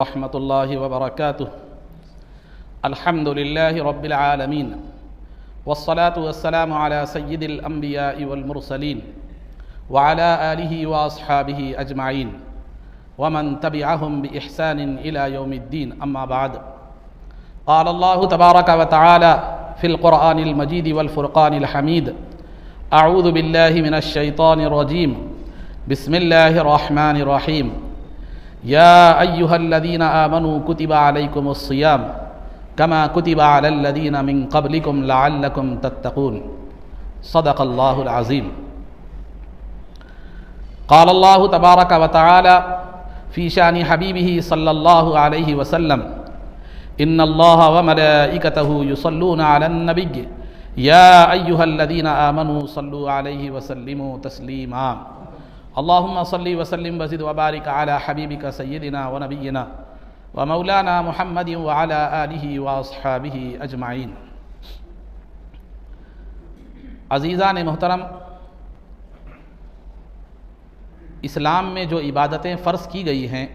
रहमतुल्लाहि व बरकातुहु। अल्हम्दुलिल्लाहि रब्बिल आलमीन वस्सलातु वस्सलामु अला सय्यिदिल अंबियाइ वल मुरसलीन व अला आलिहि व अस्हाबिहि अजमाइन व मन तबिअहुम बि इहसानिन इला यौमिद्दीन, अम्मा बाद। क़ाल अल्लाहु तबारक व तआला फ़िल क़ुरआनिल मजीद वल फ़ुरक़ानिल हमीद। अऊज़ु बिल्लाहि मिनश शैतानिर रजीम। बिस्मिल्लाहिर रहमानिर रहीम। या अय्युहल्लज़ीना आमनू कुतिबा अलैकुमुस्सियाम कमा कुतिबा अलल्लज़ीना मिन क़ब्लिकुम लअल्लकुम तत्तक़ून। सदक़ल्लाहुल अज़ीम। क़ाल अल्लाहु तबारक व तआला फ़ी शानि हबीबिही सल्लल्लाहु अलैहि वसल्लम। इन्नल्लाह व मलाइकतहु युसल्लूना अलन नबिय्य या अय्युहल्लज़ीना आमनू सल्लू अलैहि वसल्लिमू तस्लीमा। अल्लाहुम्मा सल्लि वसल्लिम वज़िद वबारिक अला हबीबिका सय्यिदिना व नबिय्यिना व मौलाना मुहम्मदिन व अला आलिहि व अस्हाबिहि अजमाइन। अज़ीज़ान मोहतरम, इस्लाम में जो इबादतें फ़र्ज़ की गई हैं,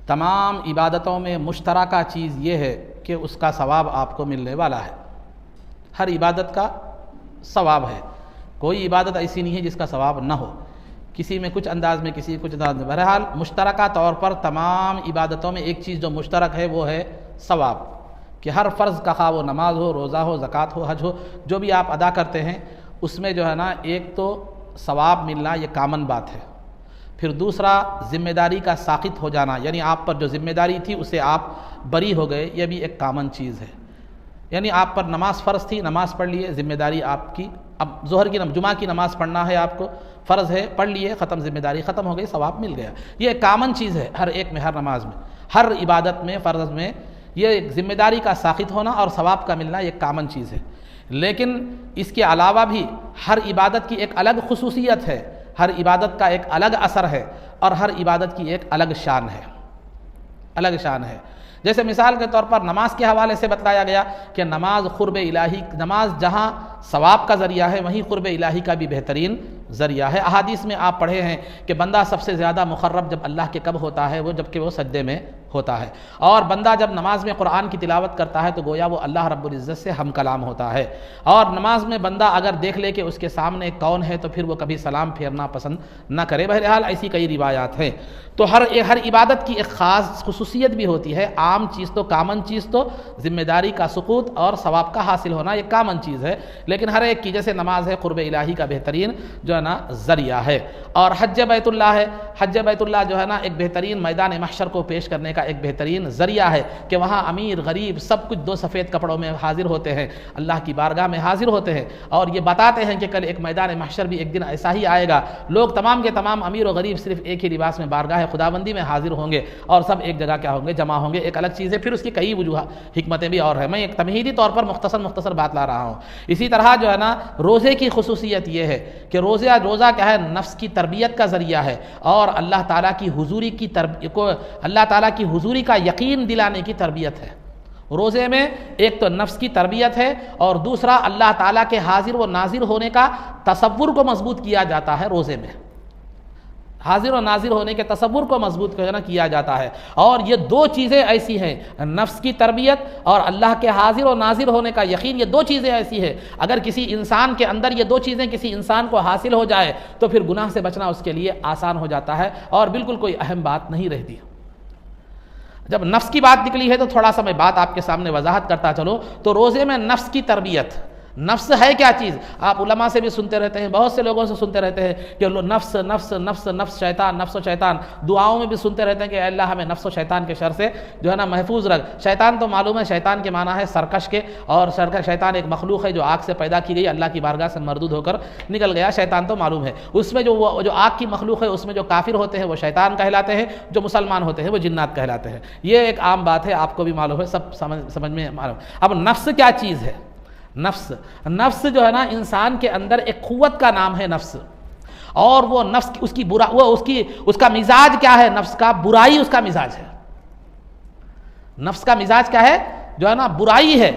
तमाम इबादतों में मुश्तरका चीज़ ये है कि उसका सवाब आपको मिलने वाला है। हर इबादत का सवाब है, कोई इबादत ऐसी नहीं है जिसका सवाब न हो, किसी में कुछ अंदाज में, किसी कुछ अंदाज में। बहरहाल मुश्तरका तौर पर तमाम इबादतों में एक चीज़ जो मुश्तरक है वो है सवाब, कि हर फ़र्ज़ का खा वो नमाज हो, रोज़ा हो, ज़कात हो, हज हो, जो भी आप अदा करते हैं उसमें जो है ना, एक तो सवाब मिलना ये कामन बात है। फिर दूसरा ज़िम्मेदारी का साक़ित हो जाना, यानी आप पर जो ज़िम्मेदारी थी उसे आप बरी हो गए, ये भी एक कामन चीज़ है। यानी आप पर नमाज फ़र्ज़ थी, नमाज़ पढ़ लिए, ज़िम्मेदारी आपकी, अब ज़ोहर की जुमा की नमाज़ पढ़ना है, आपको फ़र्ज़ है, पढ़ लिए, ख़त्म, ज़िम्मेदारी ख़त्म हो गई, सवाब मिल गया। ये एक कामन चीज़ है हर एक में, हर नमाज में, हर इबादत में, फ़र्ज़ में ये ज़िम्मेदारी का साक़ित होना और सवाब का मिलना एक कामन चीज़ है। लेकिन इसके अलावा भी हर इबादत की एक अलग खुसूसियत है, हर इबादत का एक अलग असर है और हर इबादत की एक अलग शान है, अलग शान है। जैसे मिसाल के तौर पर नमाज के हवाले से बताया गया कि नमाज क़ुर्ब इलाही, नमाज जहाँ सवाब का ज़रिया है वहीं क़ुर्ब इलाही का भी बेहतरीन ज़रिया है। अहादीस में आप पढ़े हैं कि बंदा सबसे ज़्यादा मुक़र्रब जब अल्लाह के कब होता है, वो जबकि वो सज्दे में होता है। और बंदा जब नमाज में क़ुरान की तिलावत करता है तो गोया वो अल्लाह रब्बुल इज़्ज़त से हम कलाम होता है। और नमाज में बंदा अगर देख ले कि उसके सामने कौन है तो फिर वो कभी सलाम फेरना पसंद न करे। बहरहाल ऐसी कई रिवायात हैं। तो हर इबादत की एक ख़ास खुसूसियत भी होती है। आम चीज़ तो, कामन चीज़ तो ज़िम्मेदारी का सुकूत और सवाब का हासिल होना ये कामन चीज़ है, लेकिन हर एक की, जैसे नमाज है क़ुर्ब इलाही का बेहतरीन जो है ना ज़रिया है, और हज बैतुल्लाह है, हज बैतुल्लाह जो है ना एक बेहतरीन मैदान महशर को पेश करने का एक बेहतरीन ज़रिया है कि वहाँ अमीर गरीब सब कुछ दो सफ़ेद कपड़ों में हाजिर होते हैं, अल्लाह की बारगाह में हाजिर होते हैं और ये बताते हैं कि कल एक मैदान महशर भी एक दिन ऐसा ही आएगा, लोग तमाम के तमाम अमीर और गरीब सिर्फ एक ही लिबास में बारगाह खुदाबंदी में हाजिर होंगे और सब एक जगह क्या होंगे, जमा होंगे। एक अलग चीज़ है। फिर उसकी कई वजूह हिकमतें भी और है, मैं एक तमहीदी तौर पर मुख्तसर बात ला रहा हूँ। इसी तरह जो है ना, रोज़े की खुसूसियत ये है कि रोज़ा क्या है, नफ्स की तरबियत का ज़रिया है और अल्लाह ताला की हुजूरी की अल्लाह ताला की हुजूरी का यकीन दिलाने की तरबियत है। रोज़े में एक तो नफ्स की तरबियत है और दूसरा अल्लाह ताला के हाजिर व नाजिर होने का तसव्वुर को मजबूत किया जाता है। रोज़े में हाजिर और नाजिर होने के तसव्वुर को मजबूत किया जाता है। और ये दो चीज़ें ऐसी हैं, नफ्स की तरबियत और अल्लाह के हाजिर और नाजिर होने का यकीन, ये दो चीज़ें ऐसी है, अगर किसी इंसान के अंदर ये दो चीज़ें किसी इंसान को हासिल हो जाए तो फिर गुनाह से बचना उसके लिए आसान हो जाता है और बिल्कुल कोई अहम बात नहीं रहती। जब नफ्स की बात निकली है तो थोड़ा सा मैं बात आपके सामने वजाहत करता चलूँ। तो रोज़े में नफ्स की तरबियत, नफ्स है क्या चीज़, आप उलमा से भी सुनते रहते हैं, बहुत से लोगों से सुनते रहते हैं कि नफ्स नफ्स नफ्स नफ्स शैतान, नफ्स शैतान। दुआओं में भी सुनते रहते हैं कि अल्लाह हमें नफ्स शैतान के शर से जो है ना महफूज रख। शैतान तो मालूम है, शैतान के माना है सरकश के, और शैतान एक मखलूक है जो आग से पैदा की गई, अल्लाह की बारगाह से मरदूद होकर निकल गया। शैतान तो मालूम है, उसमें जो आग की मखलूक है उसमें जो काफिर होते हैं वो शैतान कहलाते हैं, जो मुसलमान होते हैं वो जिन्नात कहलाते हैं। ये एक आम बात है, आपको भी मालूम है, सब समझ में मालूम। अब नफ्स क्या चीज़ है? नफ्स जो है ना, इंसान के अंदर एक क़ुव्वत का नाम है नफ्स, और वो नफ्स उसका मिजाज क्या है? नफ्स का बुराई उसका मिजाज है। नफ्स का मिजाज क्या है? जो है ना बुराई है।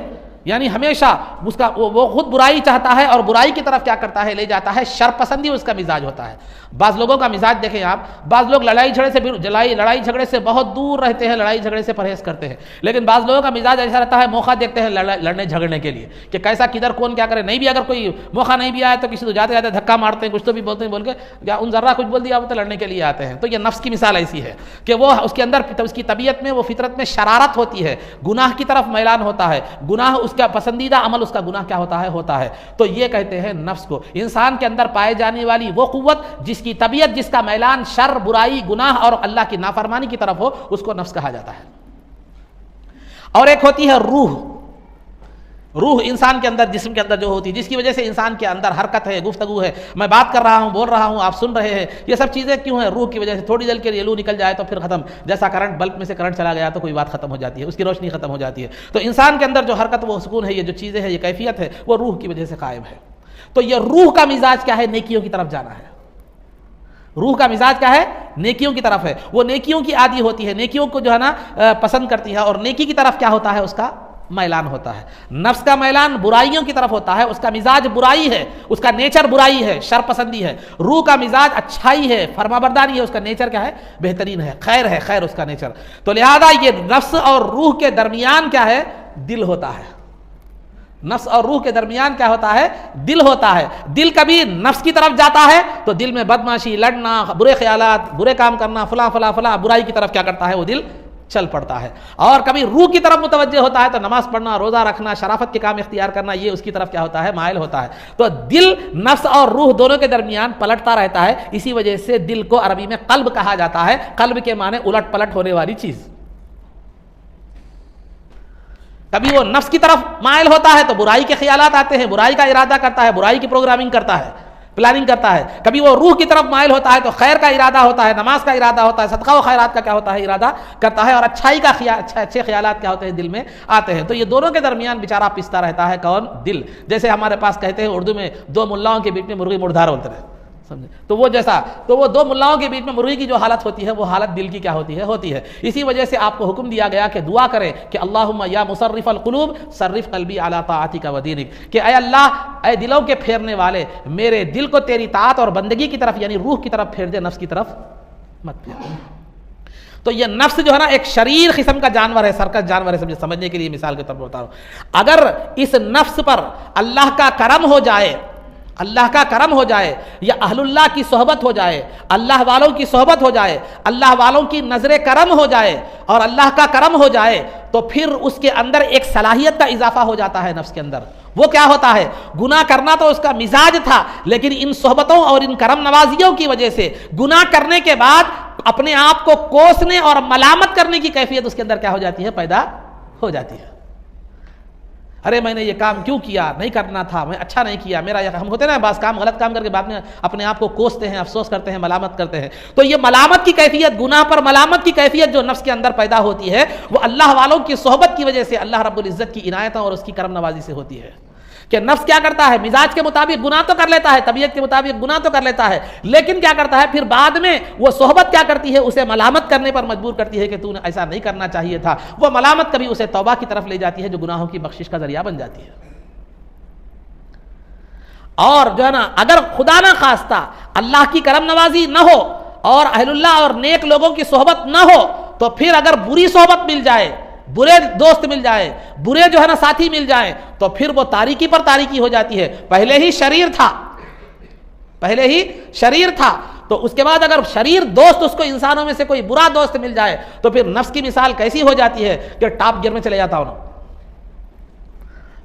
यानी हमेशा उसका वो खुद बुराई चाहता है और बुराई की तरफ क्या करता है, ले जाता है। शरपसंदी उसका मिजाज होता है। बाज़ लोगों का मिजाज देखें आप, बाज़ लोग लड़ाई झगड़े से बहुत दूर रहते हैं, लड़ाई झगड़े से परहेज करते हैं। लेकिन बाज़ लोगों का मिजाज ऐसा रहता है, मौका देखते हैं लड़ने झगड़ने के लिए कि कैसा किधर कौन क्या करे। नहीं भी अगर कोई मौका नहीं भी आया तो किसी को जाते जाते धक्का मारते हैं, कुछ तो भी बोलते हैं, बोल के या उन जर्रा कुछ बोल दिया तो लड़ने के लिए आते हैं। तो ये नफ्स की मिसाल ऐसी है कि वो उसके अंदर उसकी तबीयत में, वो फितरत में शरारत होती है, गुनाह की तरफ मैलान होता है, गुनाह उसका पसंदीदा अमल, उसका गुनाह क्या होता है। तो ये कहते हैं नफ्स को। इंसान के अंदर पाए जाने वाली वो कुव्वत जिसकी तबीयत, जिसका मैलान शर, बुराई, गुनाह और अल्लाह की नाफरमानी की तरफ हो, उसको नफ्स कहा जाता है। और एक होती है रूह। रूह इंसान के अंदर, जिस्म के अंदर जो होती है, जिसकी वजह से इंसान के अंदर हरकत है, गुफ्तगू है, मैं बात कर रहा हूँ, बोल रहा हूँ, आप सुन रहे हैं, ये सब चीज़ें क्यों हैं? रूह की वजह से। थोड़ी देर के लिए लू निकल जाए तो फिर खत्म, जैसा करंट, बल्ब में से करंट चला गया तो कोई बात खत्म हो जाती है, उसकी रोशनी खत्म हो जाती है। तो इंसान के अंदर जो हरकत, वो सुकून है, ये जो चीज़ें हैं, ये कैफियत है, वो रूह की वजह से कायम है। तो ये रूह का मिजाज क्या है? नेकियों की तरफ जाना है। रूह का मिजाज क्या है? नेकियों की तरफ है। वो नेकियों की आदी होती है, नेकियों को जो है ना पसंद करती है, और नेकी की तरफ क्या होता है? उसका मैलान होता है। नफ्स का मैलान बुराइयों की तरफ होता है, उसका मिजाज बुराई है, उसका नेचर बुराई है, शर पसंदी है। रूह का मिजाज अच्छाई है, फरमाबरदारी है, उसका नेचर क्या है? बेहतरीन है, खैर उसका नेचर। तो लिहाजा ये नफ्स और रूह के दरमियान क्या है? दिल होता है। नफ्स और रूह के दरमियान क्या होता है? दिल होता है। दिल कभी नफ्स की तरफ जाता है तो दिल में बदमाशी, लड़ना, बुरे ख्यालात, बुरे काम करना, फला बुराई की तरफ क्या करता है? वो दिल चल पड़ता है। और कभी रूह की तरफ मुतवज्जे होता है तो नमाज पढ़ना, रोज़ा रखना, शराफत के काम इख्तियार करना, ये उसकी तरफ क्या होता है? माइल होता है। तो दिल, नफ्स और रूह दोनों के दरमियान पलटता रहता है। इसी वजह से दिल को अरबी में कल्ब कहा जाता है। कल्ब के माने उलट पलट होने वाली चीज़। कभी वो नफ्स की तरफ माइल होता है तो बुराई के ख्यालात आते हैं, बुराई का इरादा करता है, बुराई की प्रोग्रामिंग करता है, प्लानिंग करता है। कभी वो रूह की तरफ माइल होता है तो खैर का इरादा होता है, नमाज का इरादा होता है, सदका व खैरात का क्या होता है? इरादा करता है, और अच्छाई का अच्छे ख्यालात क्या होते हैं? दिल में आते हैं। तो ये दोनों के दरमियान बेचारा पिसता रहता है। कौन? दिल। जैसे हमारे पास कहते हैं उर्दू में, दो मुल्लाओं के बीच में मुर्गी मुर्दार बोलते रहे, समझे? तो वो जैसा, तो वो दो मुल्लाओं के बीच में मुर्गी की जो हालत होती है, वो हालत दिल की क्या होती है। इसी वजह से आपको हुक्म दिया गया कि दुआ करें कि अल्लाहुम्मा या मुसर्रिफल कुलूब सर्रिफ कल्बी अला ताअतिका व दीनिक, कि ऐ अल्लाह, ऐ दिलों के फेरने वाले, मेरे दिल को तेरी ताअत और बंदगी की तरफ, यानी रूह की तरफ फेर दे, नफ्स की तरफ मत फेर। तो ये नफ्स जो है ना, एक शरीर किस्म का जानवर है, सर्कस जानवर है, समझने के लिए मिसाल के तौर पर बता रहा हूं। अगर इस नफ्स पर अल्लाह का करम हो जाए, अल्लाह का करम हो जाए, या अहलुल्लाह की सोहबत हो जाए, अल्लाह वालों की सोहबत हो जाए, अल्लाह वालों की नजर करम हो जाए और अल्लाह का करम हो जाए, तो फिर उसके अंदर एक सलाहियत का इजाफा हो जाता है नफ्स के अंदर। वो क्या होता है? गुनाह करना तो उसका मिजाज था, लेकिन इन सोहबतों और इन करम नवाजियों की वजह से गुनाह करने के बाद अपने आप को कोसने और मलामत करने की कैफियत उसके अंदर क्या हो जाती है? पैदा हो जाती है। अरे मैंने ये काम क्यों किया? नहीं करना था, मैं अच्छा नहीं किया, मेरा यह हम होते हैं ना, बस काम, गलत काम करके बाद में अपने आप को कोसते हैं, अफसोस करते हैं, मलामत करते हैं। तो ये मलामत की कैफियत, गुनाह पर मलामत की कैफियत जो नफ्स के अंदर पैदा होती है, वो अल्लाह वालों की सोहबत की वजह से, अल्लाह रब्बुल इज्जत की इनायतों और उसकी करम नवाजी से होती है। कि नफ्स क्या करता है? मिजाज के मुताबिक गुनाह तो कर लेता है, तबीयत के मुताबिक गुनाह तो कर लेता है, लेकिन क्या करता है? फिर बाद में वो सोहबत क्या करती है? उसे मलामत करने पर मजबूर करती है कि तूने ऐसा नहीं करना चाहिए था। वो मलामत कभी उसे तौबा की तरफ ले जाती है, जो गुनाहों की बख्शिश का जरिया बन जाती है। और जो है ना, अगर खुदा ना खास्ता अल्लाह की करम नवाजी न हो और अहलुल्लाह और नेक लोगों की सोहबत न हो, तो फिर अगर बुरी सोहबत मिल जाए, बुरे दोस्त मिल जाए, बुरे जो है ना साथी मिल जाए, तो फिर वो तारीकी पर तारीकी हो जाती है। पहले ही शरीर था, तो उसके बाद अगर शरीर दोस्त, उसको इंसानों में से कोई बुरा दोस्त मिल जाए, तो फिर नफ्स की मिसाल कैसी हो जाती है कि टॉप गियर में चले जाता हो ना,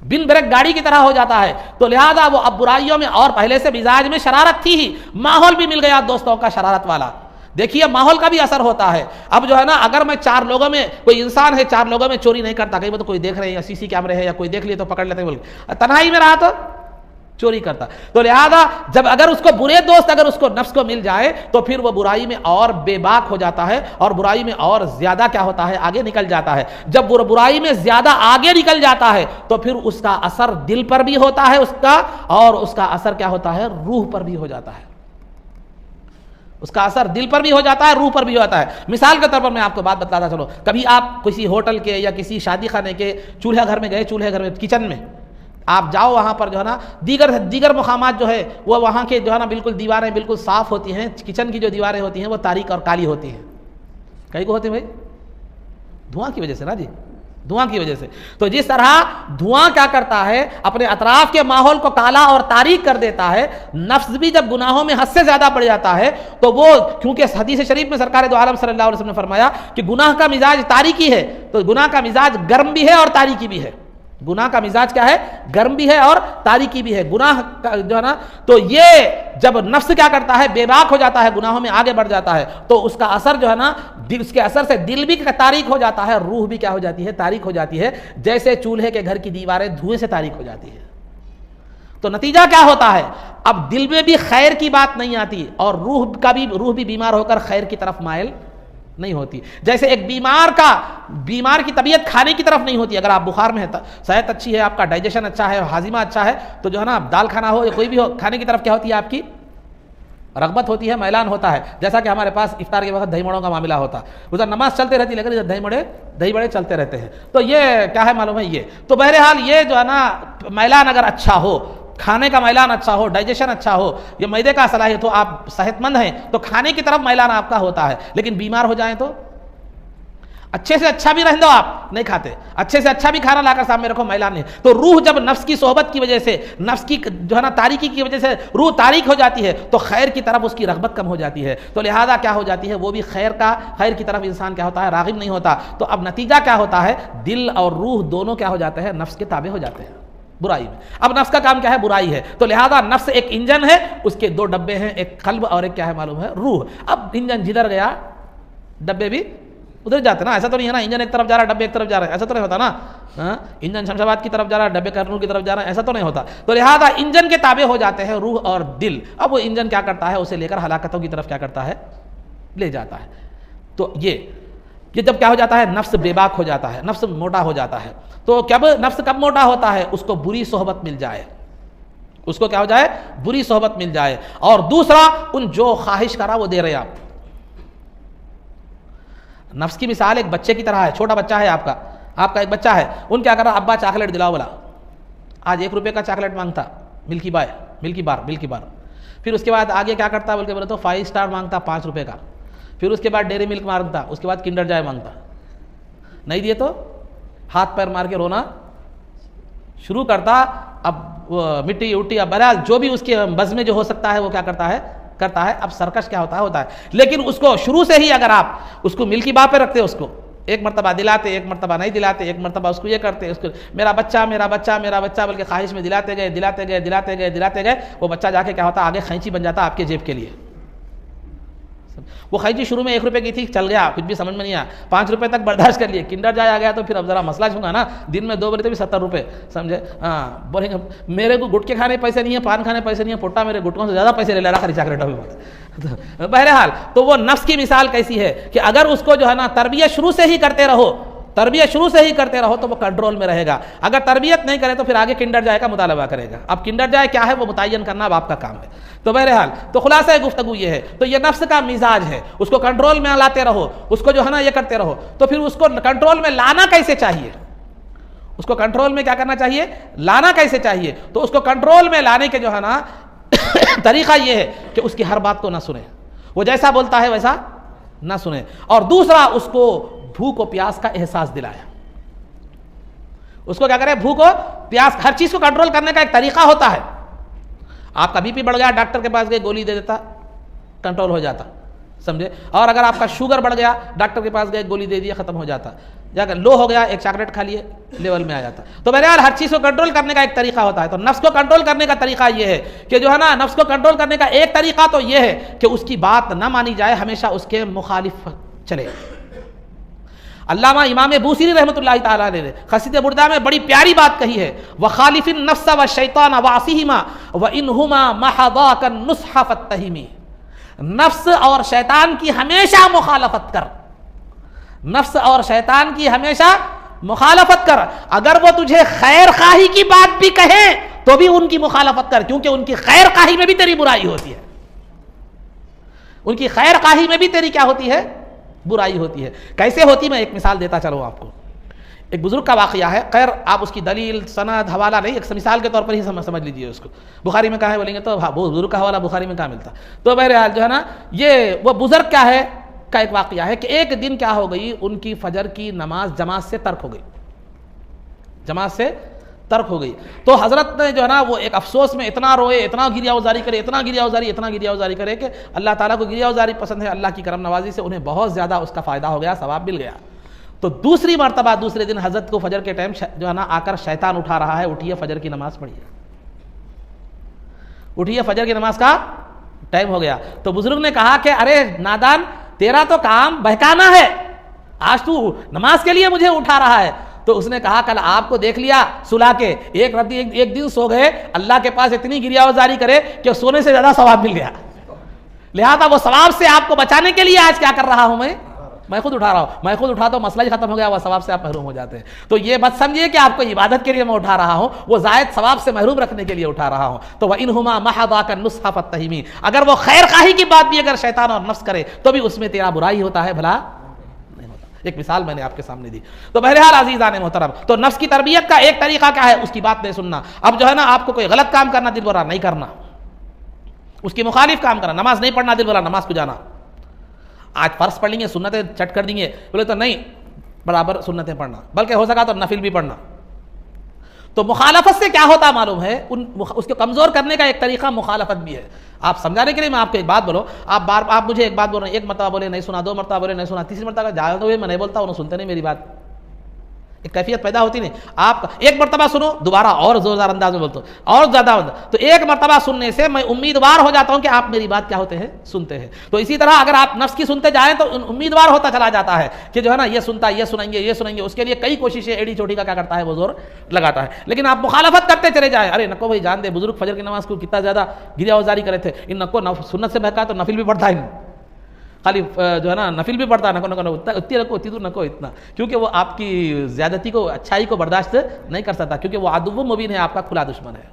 बिन ब्रेक गाड़ी की तरह हो जाता है। तो लिहाजा वो अब बुराइयों में, और पहले से मिजाज में शरारत थी ही, माहौल भी मिल गया दोस्तों का शरारत वाला। देखिए माहौल का भी असर होता है। अब जो है ना, अगर मैं 4 लोगों में, कोई इंसान है 4 लोगों में चोरी नहीं करता, कहीं वो तो कोई देख रहे हैं, या सीसी कैमरे है, या कोई देख लिए तो पकड़ लेते हैं, बोल तन्हाई में रहा तो चोरी करता। तो लिहाजा जब अगर उसको बुरे दोस्त, अगर उसको नफ्स को मिल जाए, तो फिर वो बुराई में और बेबाक हो जाता है, और बुराई में और ज्यादा क्या होता है? आगे निकल जाता है। जब वो बुराई में ज्यादा आगे निकल जाता है, तो फिर उसका असर दिल पर भी होता है उसका, और उसका असर क्या होता है? रूह पर भी हो जाता है। उसका असर दिल पर भी हो जाता है, रूह पर भी होता है। मिसाल के तौर पर मैं आपको बात बताता चलो, कभी आप किसी होटल के या किसी शादी खाने के चूल्हा घर में गए, चूल्हे घर में किचन में आप जाओ, वहाँ पर जो है ना दीगर मकामात जो है वो वहाँ के जो है ना बिल्कुल दीवारें बिल्कुल साफ़ होती हैं, किचन की जो दीवारें होती हैं वो तारीक और काली होती हैं। कहीं को होती है भाई? धुआं की वजह से ना जी, धुआं की वजह से। तो जिस तरह धुआं क्या करता है, अपने अतराफ के माहौल को काला और तारीक कर देता है, नफ्स भी जब गुनाहों में हद से ज्यादा बढ़ जाता है तो वो, क्योंकि हदीस शरीफ में सरकार दो आलम सल्लल्लाहु अलैहि वसल्लम ने फरमाया कि गुनाह का मिजाज तारीकी है, तो गुनाह का मिजाज गर्म भी है और तारीकी भी है। गुनाह का मिजाज क्या है? गर्म भी है और तारीकी भी है। गुनाह का जो है ना, तो ये जब नफ्स क्या करता है, बेबाक हो जाता है, गुनाहों में आगे बढ़ जाता है, तो उसका असर जो है ना, उसके असर से दिल भी तारीक हो जाता है, रूह भी क्या हो जाती है? तारीक हो जाती है, जैसे चूल्हे के घर की दीवारें धुएं से तारीक हो जाती है। तो नतीजा क्या होता है? अब दिल में भी खैर की बात नहीं आती और रूह भी बीमार होकर खैर की तरफ माइल नहीं होती। जैसे एक बीमार की तबीयत खाने की तरफ नहीं होती। अगर आप बुखार में है, सेहत अच्छी है, आपका डाइजेशन अच्छा है, हाजिमा अच्छा है, तो जो है ना दाल खाना हो या कोई भी हो, खाने की तरफ क्या होती है? आपकी रगबत होती है, मैलान होता है। जैसा कि हमारे पास इफ्तार के वक्त दही बड़ों का मामला होता, उधर नमाज चलते रहती लेकिन इधर दही बड़े चलते रहते हैं। तो ये क्या है मालूम है? ये तो बहरहाल ये जो है ना मैलान अगर अच्छा हो, खाने का मैलान अच्छा हो, डाइजेशन अच्छा हो, ये मैदे का सलाहियत हो, आप सेहतमंद हैं तो खाने की तरफ मैलान आपका होता है। लेकिन बीमार हो जाएं तो अच्छे से अच्छा भी रहने दो, आप नहीं खाते, अच्छे से अच्छा भी खाना लाकर सामने रखो, मैलान नहीं। तो रूह जब नफ्स की सोहबत की वजह से, नफ्स की जो है ना तारीकी की वजह से रूह तारीक हो जाती है, तो खैर की तरफ उसकी रगबत कम हो जाती है। तो लिहाजा क्या हो जाती है? वो भी खैर की तरफ इंसान क्या होता है? रागिब नहीं होता। तो अब नतीजा क्या होता है? दिल और रूह दोनों क्या हो जाते हैं? नफ्स के ताबे हो जाते हैं, बुराई में। अब नफ्स का काम क्या है? बुराई है। तो लिहाजा नफ्स एक इंजन है, उसके दो डब्बे हैं, एक कल्ब और एक क्या है मालूम है? रूह। अब इंजन जिधर गया डब्बे भी उधर जाते ना, ऐसा तो नहीं है ना इंजन एक तरफ जा रहा है डब्बे एक तरफ जा रहा है, ऐसा तो नहीं होता ना। इंजन शमशाबाद की तरफ जा रहा है, डब्बे करनूल की तरफ जा रहा है, ऐसा तो नहीं होता। तो लिहाजा इंजन के ताबे हो जाते हैं रूह और दिल। अब वो इंजन क्या करता है? उसे लेकर हलाकतों की तरफ क्या करता है? ले जाता है। तो ये जब क्या हो जाता है? नफ्स बेबाक हो जाता है, नफ्स मोटा हो जाता है। तो नफ्स कब मोटा होता है? उसको बुरी सोहबत मिल जाए, उसको क्या हो जाए? बुरी सोहबत मिल जाए। और दूसरा, उन जो ख्वाहिश करा वो दे रहे आप। नफ्स की मिसाल एक बच्चे की तरह है। छोटा बच्चा है आपका एक बच्चा है, उन क्या कर रहा? अब्बा चॉकलेट दिलाओ बोला, आज 1 रुपये का चॉकलेट मांगता, मिल्की बार। फिर उसके बाद आगे क्या करता बोल के बोले तो 5 स्टार मांगता 5 रुपये का। फिर उसके बाद डेयरी मिल्क मांगता, उसके बाद किंडर जॉय मांगता। नहीं दिए तो हाथ पैर मार के रोना शुरू करता। अब मिट्टी उट्टी, अब बहरहाल जो भी उसके बज़ में जो हो सकता है वो क्या करता है? अब सर्कस क्या होता है। लेकिन उसको शुरू से ही अगर आप उसको मिल्की बार पे रखते, उसको एक मरतबा दिलाते, एक मरतबा नहीं दिलाते, एक मरतबा उसको ये करते, उसको मेरा बच्चा बोल के ख्वाहिश में दिलाते गए, वो बच्चा जाके क्या होता? आगे खैंची बन जाता आपके जेब के लिए। वो खैंची शुरू में 1 रुपये की थी, चल गया, कुछ भी समझ में नहीं आया, 5 रुपये तक बर्दाश्त कर लिए। किंडर जॉय आ गया तो फिर अब जरा मसला छूंगा ना, दिन में 2 बजे तो भी 70 रुपये, समझे? हाँ, बोलेंगे मेरे को गुटके खाने पैसे नहीं है, पान खाने पैसे नहीं है, पोटा मेरे गुटकों से ज़्यादा पैसे ले रहा खरी चॉकलेट अभी बहुत। बहरहाल तो वो नफ्स की मिसाल कैसी है कि अगर उसको जो है ना तरबियत शुरू से ही करते रहो तो वो कंट्रोल में रहेगा। अगर तरबियत नहीं करे तो फिर आगे किंडर जॉय का मुतालबा करेगा। अब किंडर जॉय क्या है वो मुतय्यन करना अब आपका काम है। तो बहरहाल तो खुलासा गुफ्तगू ये है, तो ये नफ्स का मिजाज है, उसको कंट्रोल में लाते रहो, उसको जो है ना ये करते रहो। तो फिर उसको कंट्रोल में लाना कैसे चाहिए? उसको कंट्रोल में क्या करना चाहिए? लाना कैसे चाहिए? तो उसको कंट्रोल में लाने के जो है ना तरीका ये है कि उसकी हर बात को ना सुने, वो जैसा बोलता है वैसा ना सुने। और दूसरा, उसको भूख और प्यास का एहसास दिलाया। उसको क्या करे? भूख और प्यास, हर चीज को कंट्रोल करने का एक तरीका होता है। आपका बीपी बढ़ गया, डॉक्टर के पास गए, गोली दे देता, कंट्रोल हो जाता, समझे? और अगर आपका शुगर बढ़ गया, डॉक्टर के पास गए, गोली दे दिया, खत्म हो जाता। जाकर लो हो गया, एक चॉकलेट खा लिए, लेवल में आ जाता। तो बहरहाल हर चीज को कंट्रोल करने का एक तरीका होता है। तो नफ्स को कंट्रोल करने का तरीका यह है कि जो है ना, नफ्स को कंट्रोल करने का एक तरीका तो यह है कि उसकी बात ना मानी जाए, हमेशा उसके मुखालिफ चले। अल्लामा इमाम बूसीरी रहमतुल्लाहि ताला ने क़सीदे बुर्दा में बड़ी प्यारी बात कही है, वखालिफिन नफ्स व शैतान वासिहिमा व इनहुमा महदाक नुस्हा फत्तहिमी। नफ्स और शैतान की हमेशा मुखालफत कर, नफ्स और शैतान की हमेशा मुखालफत कर। अगर वो तुझे खैर खाही की बात भी कहे तो भी उनकी मुखालफत कर, क्योंकि उनकी खैर खाही में भी तेरी बुराई होती है। उनकी खैर खाही में भी तेरी क्या होती है, बुराई होती है। कैसे होती, मैं एक मिसाल देता चलूँ आपको। एक बुजुर्ग का वाक़या है, खैर आप उसकी दलील सनद हवाला नहीं, एक मिसाल के तौर पर ही समझ लीजिए उसको। बुखारी में कहाँ है बोलेंगे तो वो बुजुर्ग का हवाला बुखारी में कहाँ मिलता। तो बहरहाल जो है ना, ये वो बुजुर्ग क्या है का एक वाक़या है कि एक दिन क्या हो गई, उनकी फजर की नमाज जमात से तर्क हो गई, जमात से तर्क हो गई। तो हज़रत ने जो है ना वो एक अफसोस में इतना रोए, इतना गिरियावजारी करे, इतना गिरियावजारी करे कि अल्लाह ताला को गिरियावजारी पसंद है, अल्लाह की करम नवाजी से उन्हें बहुत ज़्यादा उसका फ़ायदा हो गया, सवाब मिल गया। तो दूसरी मरतबा दूसरे दिन हज़रत को फजर के टाइम जो है ना आकर शैतान उठा रहा है, उठिए फजर की नमाज़ पढ़िए, उठिए फजर की नमाज का टाइम हो गया। तो बुजुर्ग ने कहा कि अरे नादान, तेरा तो काम बहकाना है, आज तू नमाज के लिए मुझे उठा रहा है। तो उसने कहा कल आपको देख लिया सुला के, एक दिन सो गए, अल्लाह के पास इतनी गिरियावजारी करे कि सोने से ज्यादा सवाब मिल गया, लिहाजा वो सवाब से आपको बचाने के लिए आज क्या कर रहा हूं मैं खुद उठा रहा हूं, मैं खुद उठाता हूं, मसला ही खत्म हो गया, वह सवाब से आप महरूम हो जाते हैं। तो ये मत समझिए कि आपको इबादत के लिए मैं उठा रहा हूं, वो जायद सवाब से महरूम रखने के लिए उठा रहा हूं। तो वह इनहुमा महदाका नुस्खा फत्तहिमी, अगर वो खैर खाही की बात भी अगर शैतान और नफ्स करे तो भी उसमें तेरा बुराई होता है, भला नहीं होता। एक मिसाल मैंने आपके सामने दी। तो बहरहाल अजीज़ान मोहतरम, तो नफ्स की तरबियत का एक तरीका क्या है, उसकी बात नहीं सुनना। अब जो है ना आपको कोई गलत काम करना, दिल बुरा नहीं करना, उसकी मुखालिफ काम करना, नमाज नहीं पढ़ना, दिल बुरा नमाज को जाना। आज फर्ज पढ़ लेंगे, सुन्नतें चट कर देंगे, बोले तो नहीं, बराबर सुन्नतें पढ़ना, बल्कि हो सका तो नफिल भी पढ़ना। तो मुखालफत से क्या होता मालूम है, उसको कमज़ोर करने का एक तरीका मुखालफत भी है। आप समझाने के लिए मैं आपको एक बात बोलो, आप मुझे एक बात बोल रहे हैं, एक मरतबा बोले नहीं सुना, दो मरतबा बोले नहीं सुना, तीसरी मरतबा जाए तो मैं नहीं बोलता, उन्हें सुनते नहीं मेरी बात, एक कैफियत पैदा होती नहीं। आप एक मरतबा सुनो, दोबारा और जोरदार अंदाज में बोलते हो, और ज्यादा, तो एक मरतबा सुनने से मैं उम्मीदवार हो जाता हूं कि आप मेरी बात क्या होते हैं, सुनते हैं। तो इसी तरह अगर आप नफ्स की सुनते जाएं तो उम्मीदवार होता चला जाता है कि जो है ना ये सुनता, ये सुनेंगे, उसके लिए कई कोशिशें एड़ी चोटी का क्या करता है, वो जोर लगाता है। लेकिन आप मुखालफत करते चले जाए, अरे नको भाई जान दे, बुजुर्ग फजर की नमाज को कितना ज्यादा गिरियावजारी करे थे, इन नको सुन्नत से बहका तो नफिल भी पढ़ता है, खाली जो है ना नफिल भी पढ़ता है, नको नको उतनी रखो, उतनी दूर नको इतना, क्योंकि वो आपकी ज्यादती को, अच्छाई को बर्दाश्त नहीं कर सकता, क्योंकि वो अदुव्वुम मुबीन है, आपका खुला दुश्मन है।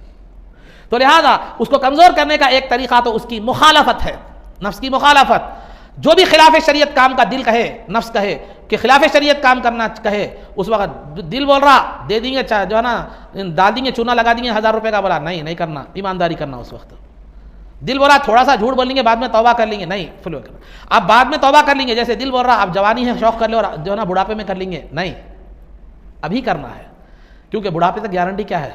तो लिहाजा उसको कमजोर करने का एक तरीका तो उसकी मुखालफत है, नफ्स की मुखालफत। जो भी खिलाफ शरीयत काम का दिल कहे, नफ्स कहे कि खिलाफ शरीयत काम करना कहे, उस वक्त दिल बोल रहा दे देंगे, जो है ना डाल देंगे, चूना लगा देंगे 1000 रुपये का, बोला नहीं करना, ईमानदारी करना। उस वक्त दिल बोल रहा थोड़ा सा झूठ बोलेंगे, बाद में तौबा कर लेंगे, नहीं फुल करना। आप बाद में तौबा कर लेंगे, जैसे दिल बोल रहा आप जवानी है शौक कर ले और जो है ना बुढ़ापे में कर लेंगे, नहीं अभी करना है, क्योंकि बुढ़ापे तक गारंटी क्या है,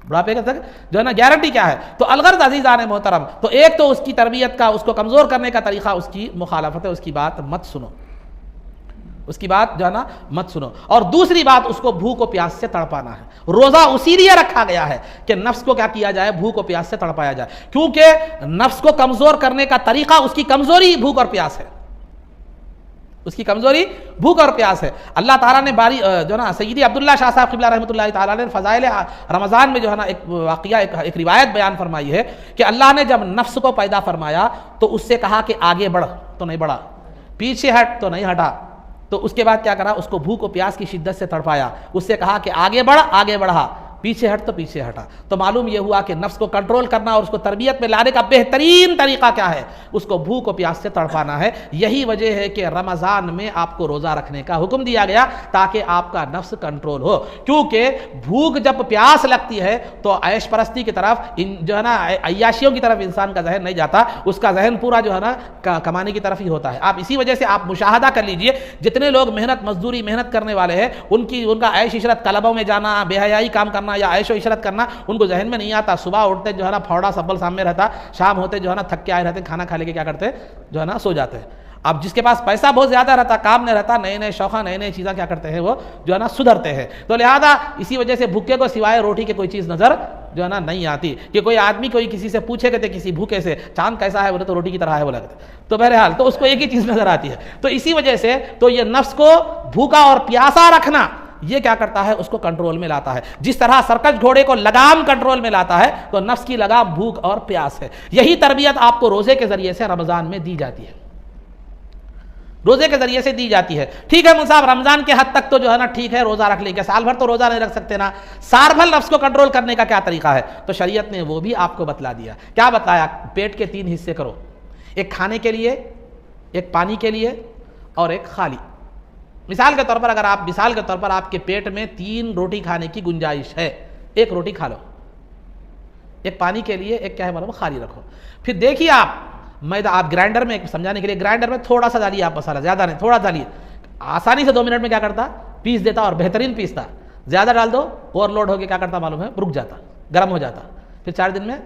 बुढ़ापे तक जो है ना गारंटी क्या है। तो अलगर्ज अजीज़ान मोहतरम, तो एक तो उसकी तरबियत का, उसको कमज़ोर करने का तरीका उसकी मुखालफत है, उसकी बात मत सुनो, उसकी बात जो है ना मत सुनो। और दूसरी बात, उसको भूख और प्यास से तड़पाना है। रोज़ा उसी लिए रखा गया है कि नफ्स को क्या किया जाए, भूख और प्यास से तड़पाया जाए, क्योंकि नफ्स को कमज़ोर करने का तरीका उसकी कमज़ोरी भूख और प्यास है, उसकी कमज़ोरी भूख और प्यास है। अल्लाह ताला ने बारी जो ना सैयदी अब्दुल्ला शाह साहब क़िबला रहमतुल्लाहि ताला ने फ़ज़ाइल रमज़ान में जो है ना एक वाक़या, एक रिवायत बयान फरमाई है कि अल्लाह ने जब नफ्स को पैदा फरमाया तो उससे कहा कि आगे बढ़, तो नहीं बढ़ा, पीछे हट, तो नहीं हटा। तो उसके बाद क्या करा, उसको भूख और प्यास की शिद्दत से तड़पाया, उससे कहा कि आगे बढ़, आगे बढ़ा, पीछे हट तो पीछे हटा। तो मालूम यह हुआ कि नफ्स को कंट्रोल करना और उसको तरबियत में लाने का बेहतरीन तरीका क्या है, उसको भूख और प्यास से तड़पाना है। यही वजह है कि रमज़ान में आपको रोज़ा रखने का हुक्म दिया गया ताकि आपका नफ्स कंट्रोल हो, क्योंकि भूख जब प्यास लगती है तो ऐश परस्ती की तरफ, जो है ना अय्याशियों की तरफ इंसान का जहन नहीं जाता, उसका जहन पूरा जो है ना कमाने की तरफ ही होता है। आप इसी वजह से आप मुशाहदा कर लीजिए, जितने लोग मेहनत मजदूरी मेहनत करने वाले हैं, उनका ऐश इशरत, क्लबों में जाना, बेहयाई काम करना या ऐशो इशरत करना उनको जहन में नहीं आता। सुबह उठते जो है ना फौड़ा सब्बल सामने रहता, शाम होते जो है ना थक के आए रहते, खाना खा लेके क्या करते जो है ना सो जाते हैं। अब जिसके पास पैसा बहुत ज़्यादा रहता, काम नहीं रहता, नए नए शौक़ा, नए नए चीज़ें क्या करते हैं, वो जो है ना सुधरते हैं। तो लिहाजा इसी वजह से भूखे को सिवाय रोटी के कोई चीज़ नज़र जो है ना नहीं आती, कि कोई आदमी कोई किसी से पूछे कहते किसी भूखे से चांद कैसा है, बोले तो रोटी की तरह है बोला कहते, तो बहरहाल तो उसको एक ही चीज़ नज़र आती है। तो इसी वजह से तो ये नफ्स को भूखा और प्यासा रखना, ये क्या करता है, उसको कंट्रोल में लाता है। जिस तरह सर्कस घोड़े को लगाम कंट्रोल में लाता है, तो नफ्स की लगाम भूख और प्यास है। यही तरबियत आपको रोजे के जरिए से रमजान में दी जाती है। रोजे के जरिए से दी जाती है। ठीक है मुसाहब, रमजान के हद तक तो जो है ना ठीक है, रोजा रख लेंगे, साल भर तो रोजा नहीं रख सकते ना। साल भर नफ्स को कंट्रोल करने का क्या तरीका है, तो शरीयत ने वो भी आपको बतला दिया। क्या बताया, पेट के 3 हिस्से करो, एक खाने के लिए, एक पानी के लिए और एक खाली। मिसाल के तौर पर आपके पेट में 3 रोटी खाने की गुंजाइश है, एक रोटी खा लो, एक पानी के लिए, एक क्या है मालूम खाली रखो। फिर देखिए आप मैदा, आप ग्राइंडर में, समझाने के लिए ग्राइंडर में थोड़ा सा डालिए आप मसाला, ज़्यादा नहीं, थोड़ा डालिए, आसानी से 2 मिनट में क्या करता, पीस देता और बेहतरीन पीसता। ज़्यादा डाल दो, ओवरलोड होकर क्या करता मालूम है, रुक जाता, गर्म हो जाता, फिर 4 दिन में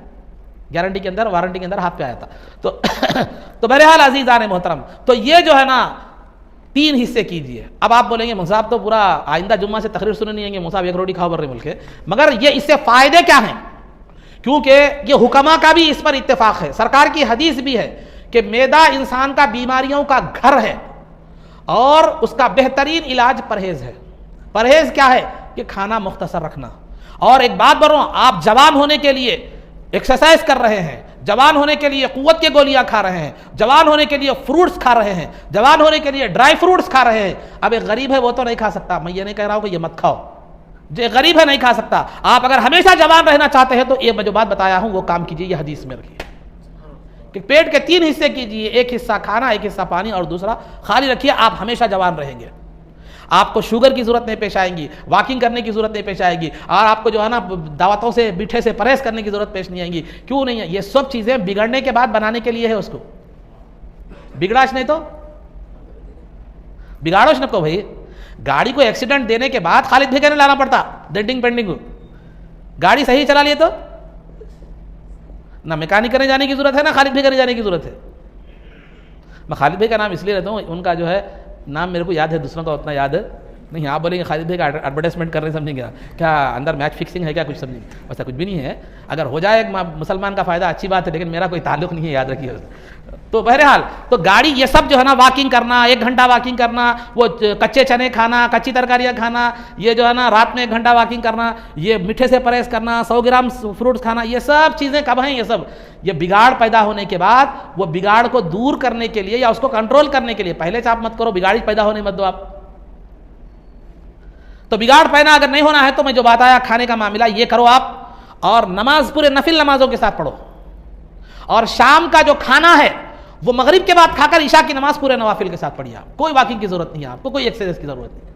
गारंटी के अंदर, वारंटी के अंदर हाथ पे आ जाता। तो बहरहाल अज़ीज़ान मोहतरम, तो ये जो है ना 3 हिस्से कीजिए। अब आप बोलेंगे मुसाहब तो पूरा आइंदा जुम्मा से तकरीर सुने नहीं आएंगे, मुसाहब एक रोटी खाओ बर्रे मुल्क है, मगर ये इससे फ़ायदे क्या हैं, क्योंकि ये हुक्मा का भी इस पर इत्तेफाक है, सरकार की हदीस भी है कि मैदा इंसान का बीमारियों का घर है और उसका बेहतरीन इलाज परहेज है। परहेज क्या है कि खाना मुख्तसर रखना। और एक बात बोल रहा हूं, आप जवान होने के लिए एक्सरसाइज कर रहे हैं, जवान होने के लिए कुव्वत की गोलियां खा रहे हैं, जवान होने के लिए फ्रूट्स खा रहे हैं, जवान होने के लिए ड्राई फ्रूट्स खा रहे हैं। अब एक गरीब है वो तो नहीं खा सकता, मैं ये नहीं कह रहा हूं कि ये मत खाओ, जो गरीब है नहीं खा सकता। आप अगर हमेशा जवान रहना चाहते हैं तो ये मैं जो बात बताया हूं वो काम कीजिए, ये हदीस में रखिए कि पेट के 3 हिस्से कीजिए, एक हिस्सा खाना, एक हिस्सा पानी और दूसरा खाली रखिए, आप हमेशा जवान रहेंगे। आपको शुगर की जरूरत नहीं पेश आएगी, वॉकिंग करने की जरूरत नहीं पेश आएगी, और आपको जो है ना दावतों से, मीठे से परहेज करने की जरूरत पेश नहीं आएगी। क्यों नहीं है, ये सब चीजें बिगड़ने के बाद बनाने के लिए है, उसको बिगड़ाश नहीं तो बिगाड़ोश न को भाई। गाड़ी को एक्सीडेंट देने के बाद खालिद भाई कहने लाना पड़ता डेंटिंग पेंटिंग को, गाड़ी सही चला लिए तो ना मैकेनिक करने जाने की जरूरत है, ना खालिद भाई करने जाने की जरूरत है। मैं खालिद भाई का नाम इसलिए रहता हूँ, उनका जो है नाम मेरे को याद है, दूसरों का उतना याद नहीं। आप बोलेंगे खालिद भाई का एडवर्टाइजमेंट कर रहे हैं, समझेंगे क्या अंदर मैच फिक्सिंग है क्या, कुछ समझेंगे, वैसा कुछ भी नहीं है। अगर हो जाए मुसलमान का फायदा अच्छी बात है, लेकिन मेरा कोई ताल्लुक नहीं है, याद रखिए। तो बहरहाल तो गाड़ी ये सब जो है ना, वॉकिंग करना, 1 घंटा वॉकिंग करना, वो कच्चे चने खाना, कच्ची तरकारियाँ खाना, ये जो है ना रात में 1 घंटा वॉकिंग करना, ये मीठे से परहेज करना, 100 ग्राम फ्रूट्स खाना, ये सब चीज़ें कब हैं, ये सब ये बिगाड़ पैदा होने के बाद, वो बिगाड़ को दूर करने के लिए या उसको कंट्रोल करने के लिए, पहले से आप मत करो, बिगाड़ पैदा होने मत दो आप। तो बिगाड़ पैदा अगर नहीं होना है तो मैं जो बात आया खाने का मामला, ये करो आप, और नमाज पूरे नफिल नमाजों के साथ पढ़ो, और शाम का जो खाना है वो मगरिब के बाद खाकर ईशा की नमाज पूरे नवाफिल के साथ पढ़िए। आप कोई वॉकिंग की जरूरत नहीं है, आपको कोई एक्सरसाइज की जरूरत नहीं।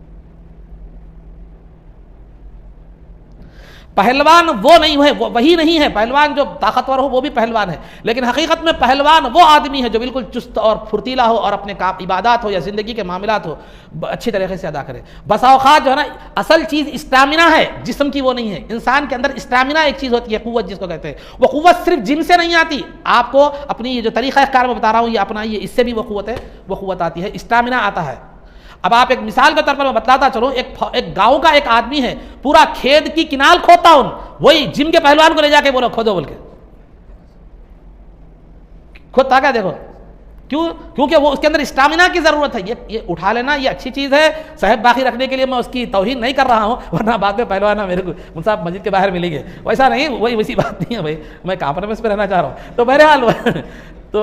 पहलवान वो नहीं है, वो वही नहीं है पहलवान जो ताकतवर हो, वो भी पहलवान है, लेकिन हकीकत में पहलवान वो आदमी है जो बिल्कुल चुस्त और फुर्तीला हो और अपने काम, इबादत हो या जिंदगी के मामलात हो, अच्छी तरीके से अदा करे। बसा औक़ात जो है ना, असल चीज़ स्टैमिना है, जिस्म की वो नहीं है। इंसान के अंदर स्टैमिना एक चीज़ होती है, कुव्वत जिसको कहते हैं। वो कुव्वत सिर्फ जिम से नहीं आती, आपको अपनी ये जो तरीक़ा कार में बता रहा हूँ ये अपनाइए, इससे भी वो कुव्वत है, वो कुव्वत आती है, स्टैमिना आता है। अब आप एक मिसाल के तौर पर मैं बतलाता चलो, एक गांव का एक आदमी है, पूरा खेत की किनाल खोदता हूं, वही जिम के पहलवान को ले जाके बोलो खोदो बोल के, खोदता क्या देखो, क्यों? क्योंकि वो उसके अंदर स्टामिना की जरूरत है। ये उठा लेना ये अच्छी चीज है, सेहत बाकी रखने के लिए मैं उसकी तौहीन नहीं कर रहा हूं, वरना बाद में पहलवान मेरे को मुसाहब मस्जिद के बाहर मिलेंगे, वैसा नहीं, वही वैसी बात नहीं है भाई, मैं कॉम्प्रोमाइज़ पे रहना चाह रहा हूं। तो बहरहाल तो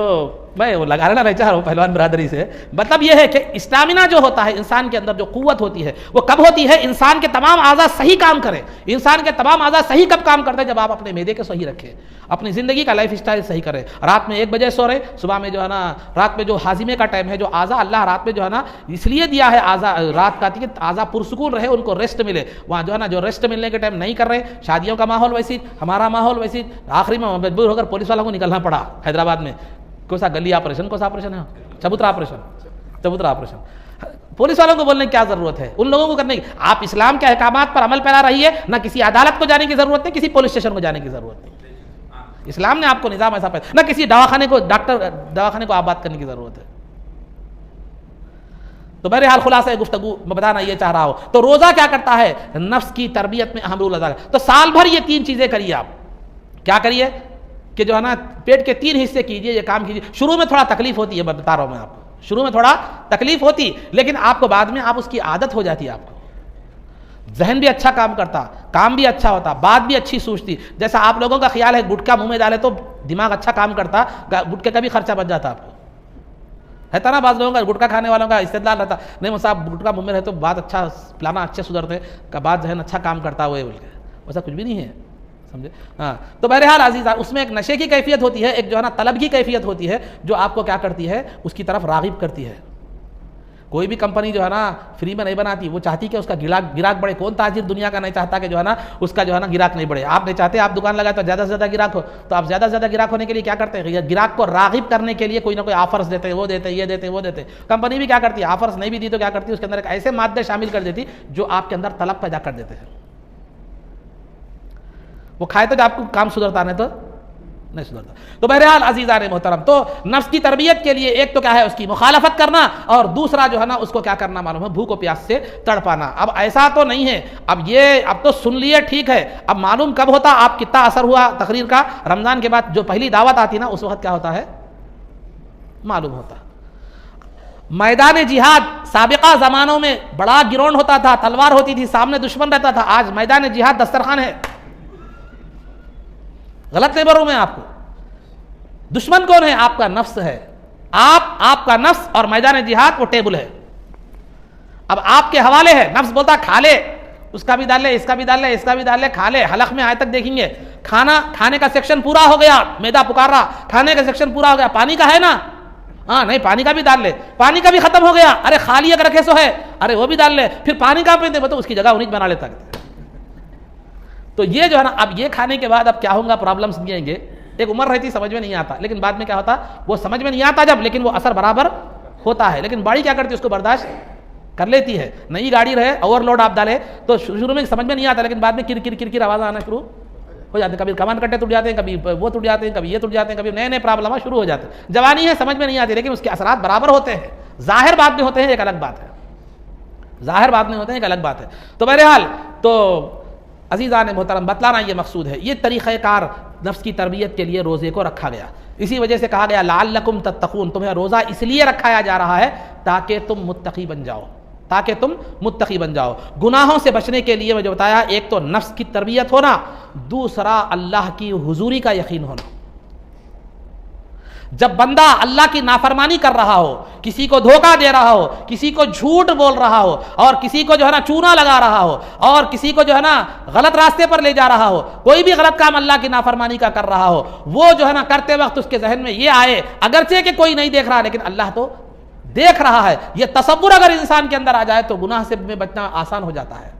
मैं वो लगा लेना नहीं चाह रहा हूँ पहलवान बरादरी से। मतलब ये है कि स्टामिना जो होता है इंसान के अंदर, जो कुव्वत होती है, वो कब होती है? इंसान के तमाम आज़ा सही काम करें। इंसान के तमाम आज़ा सही कब काम करते हैं? जब आप अपने मैदे को सही रखें, अपनी ज़िंदगी का लाइफ स्टाइल सही करें। रात में 1 बजे सो रहे, सुबह में जो है ना, रात में जो हाजिमे का टाइम है, जो आज़ा अल्लाह रात में जो है ना इसलिए दिया है, आज़ा रात का कि आज़ा पुरसुकून रहे, उनको रेस्ट मिले। वहाँ जो है ना, जो रेस्ट मिलने के टाइम नहीं कर रहे, शादियों का माहौल वैसी, हमारा माहौल वैसी, आखिरी में मजबूर होकर पुलिस वालों को निकलना पड़ा हैदराबाद में। कौन सा गली ऑपरेशन, कौन सा ऑपरेशन है? चबूतरा ऑपरेशन, चबूतरा ऑपरेशन। पुलिस वालों को बोलने की क्या जरूरत है? उन लोगों को करने की। आप इस्लाम के अहकामात पर अमल पैरा रही है, ना किसी अदालत को जाने की जरूरत नहीं, किसी पुलिस स्टेशन को जाने की जरूरत नहीं। इस्लाम ने आपको निजाम ऐसा पैदा, ना किसी दवाखाने को, दवाखाने को आबाद करने की जरूरत है। तो बहरहाल खुलासा गुफ्तगू मैं बताना ये चाह रहा हूं। तो रोजा क्या करता है? नफ्स की तरबियत में अहम रोल अदा करता है। तो साल भर ये 3 चीजें करिए। आप क्या करिए कि जो है ना, पेट के 3 हिस्से कीजिए, ये काम कीजिए। शुरू में थोड़ा तकलीफ होती है, मैं बता रहा हूं मैं आपको, शुरू में थोड़ा तकलीफ होती, लेकिन आपको बाद में आप उसकी आदत हो जाती है। आपको जहन भी अच्छा काम करता, काम भी अच्छा होता, बात भी अच्छी सोचती। जैसा आप लोगों का ख्याल है गुटखा मुंह में डाले तो दिमाग अच्छा काम करता, गुटखे का भी खर्चा बच जाता आपको। है था ना बाज़ लोगों का, गुटखा खाने वालों का इस्तेदलाल रहता, नहीं वो साहब गुटखा मुँह में रहे तो बात अच्छा प्लाना अच्छे सुधरते का बात जहन अच्छा काम करता हुए बोल के, वैसा कुछ भी नहीं है, समझे। हाँ, तो बहरहाल अजीज़, उसमें एक नशे की कैफियत होती है, एक जो है ना तलब की कैफियत होती है, जो आपको क्या करती है, उसकी तरफ राग़िब करती है। कोई भी कंपनी जो है ना फ्री में नहीं बनाती, वो चाहती कि उसका गिराक बढ़े। कौन ताजिर दुनिया का नहीं चाहता कि जो है ना उसका जो है ना गिराक नहीं बढ़े। आप नहीं चाहते आप दुकान लगाए तो ज़्यादा से ज़्यादा गिराक हो, तो आप ज़्यादा से ज़्यादा गिराक होने के लिए क्या करते हैं, गिराक को राग़िब करने के लिए कोई ना कोई ऑफर्स देते हैं, वो देते हैं, ये देते हैं, वो देते हैं। कंपनी भी क्या करती है, ऑफर्स नहीं भी दी तो क्या करती है, उसके अंदर एक ऐसे मादे शामिल कर देती जो आपके अंदर तलब पैदा कर देते हैं। वो खाए तो आपको काम सुधरता, नहीं तो नहीं सुधरता। तो बहरहाल अजीज़ान मोहतरम, तो नफ्स की तरबियत के लिए एक तो क्या है, उसकी मुखालफत करना, और दूसरा जो है ना उसको क्या करना मालूम है, भूख और प्यास से तड़पाना। अब ऐसा तो नहीं है, अब तो सुन लिए ठीक है, अब मालूम कब होता, आप कितना असर हुआ तकरीर का, रमज़ान के बाद जो पहली दावत आती ना उस वक्त क्या होता है मालूम होता। मैदान जिहाद साबिका ज़मानों में बड़ा गिरोंड होता था, तलवार होती थी, सामने दुश्मन रहता था। आज मैदान जिहाद दस्तरखान है। गलत नहीं बोलूं मैं आपको, दुश्मन कौन है, आपका नफ्स है। आपका नफ्स और मैदान जिहाद वो टेबल है, अब आपके हवाले है। नफ्स बोलता खा ले, उसका भी डाल ले, इसका भी डाल ले, इसका भी डाल ले, खा ले। हलक में आए तक देखेंगे, खाने का सेक्शन पूरा हो गया, मैदा पुकार रहा, खाने का सेक्शन पूरा हो गया, पानी का है ना, हाँ नहीं पानी का भी डाल ले, पानी का भी खत्म हो गया, अरे खाली अगर रखे सो है, अरे वो भी डाल ले, फिर पानी कहाँ पे दे, तो उसकी जगह उन्हीं बना लेता। तो ये जो है ना, अब ये खाने के बाद अब क्या होगा, प्रॉब्लम्स नहीं आएंगे। एक उम्र रहती समझ में नहीं आता, लेकिन बाद में क्या होता, वो समझ में नहीं आता जब, लेकिन वो असर बराबर होता है। लेकिन बॉडी क्या करती है, उसको बर्दाश्त कर लेती है। नई गाड़ी रहे, ओवरलोड आप डाले तो शुरू में समझ में नहीं आता, लेकिन बाद में किर आवाज़ आना शुरू हो जाते हैं। कभी कमान कट्टे टूट जाते हैं, कभी वो टूट जाते हैं, कभी ये टूट जाते हैं, कभी नए नए प्रॉब्लम शुरू हो जाते हैं। जवानी है समझ में नहीं आती, लेकिन उसके असरात बराबर होते हैं। जाहिर बाद में होते हैं, एक अलग बात है, जाहिर बाद में होते हैं, एक अलग बात है। तो बहरहाल तो अज़ीज़ान मोहतरम, बतलाना ये मकसूद है, ये तरीक़ेकार नफ्स की तरबियत के लिए रोज़े को रखा गया। इसी वजह से कहा गया लअल्लकुम तत्तक़ून, तुम्हें रोज़ा इसलिए रखाया जा रहा है ताकि तुम मुत्तक़ी बन जाओ, ताकि तुम मुत्तक़ी बन जाओ। गुनाहों से बचने के लिए मुझे बताया, एक तो नफ्स की तरबियत होना, दूसरा अल्लाह की हुजूरी का यकीन होना। जब बंदा अल्लाह की नाफरमानी कर रहा हो, किसी को धोखा दे रहा हो, किसी को झूठ बोल रहा हो, और किसी को जो है ना चूना लगा रहा हो, और किसी को जो है ना गलत रास्ते पर ले जा रहा हो, कोई भी गलत काम अल्लाह की नाफरमानी का कर रहा हो, वो जो है ना करते वक्त उसके जहन में ये आए, अगरचे कि कोई नहीं देख रहा लेकिन अल्लाह तो देख रहा है, ये तसव्वुर अगर इंसान के अंदर आ जाए तो गुनाह से बचना आसान हो जाता है,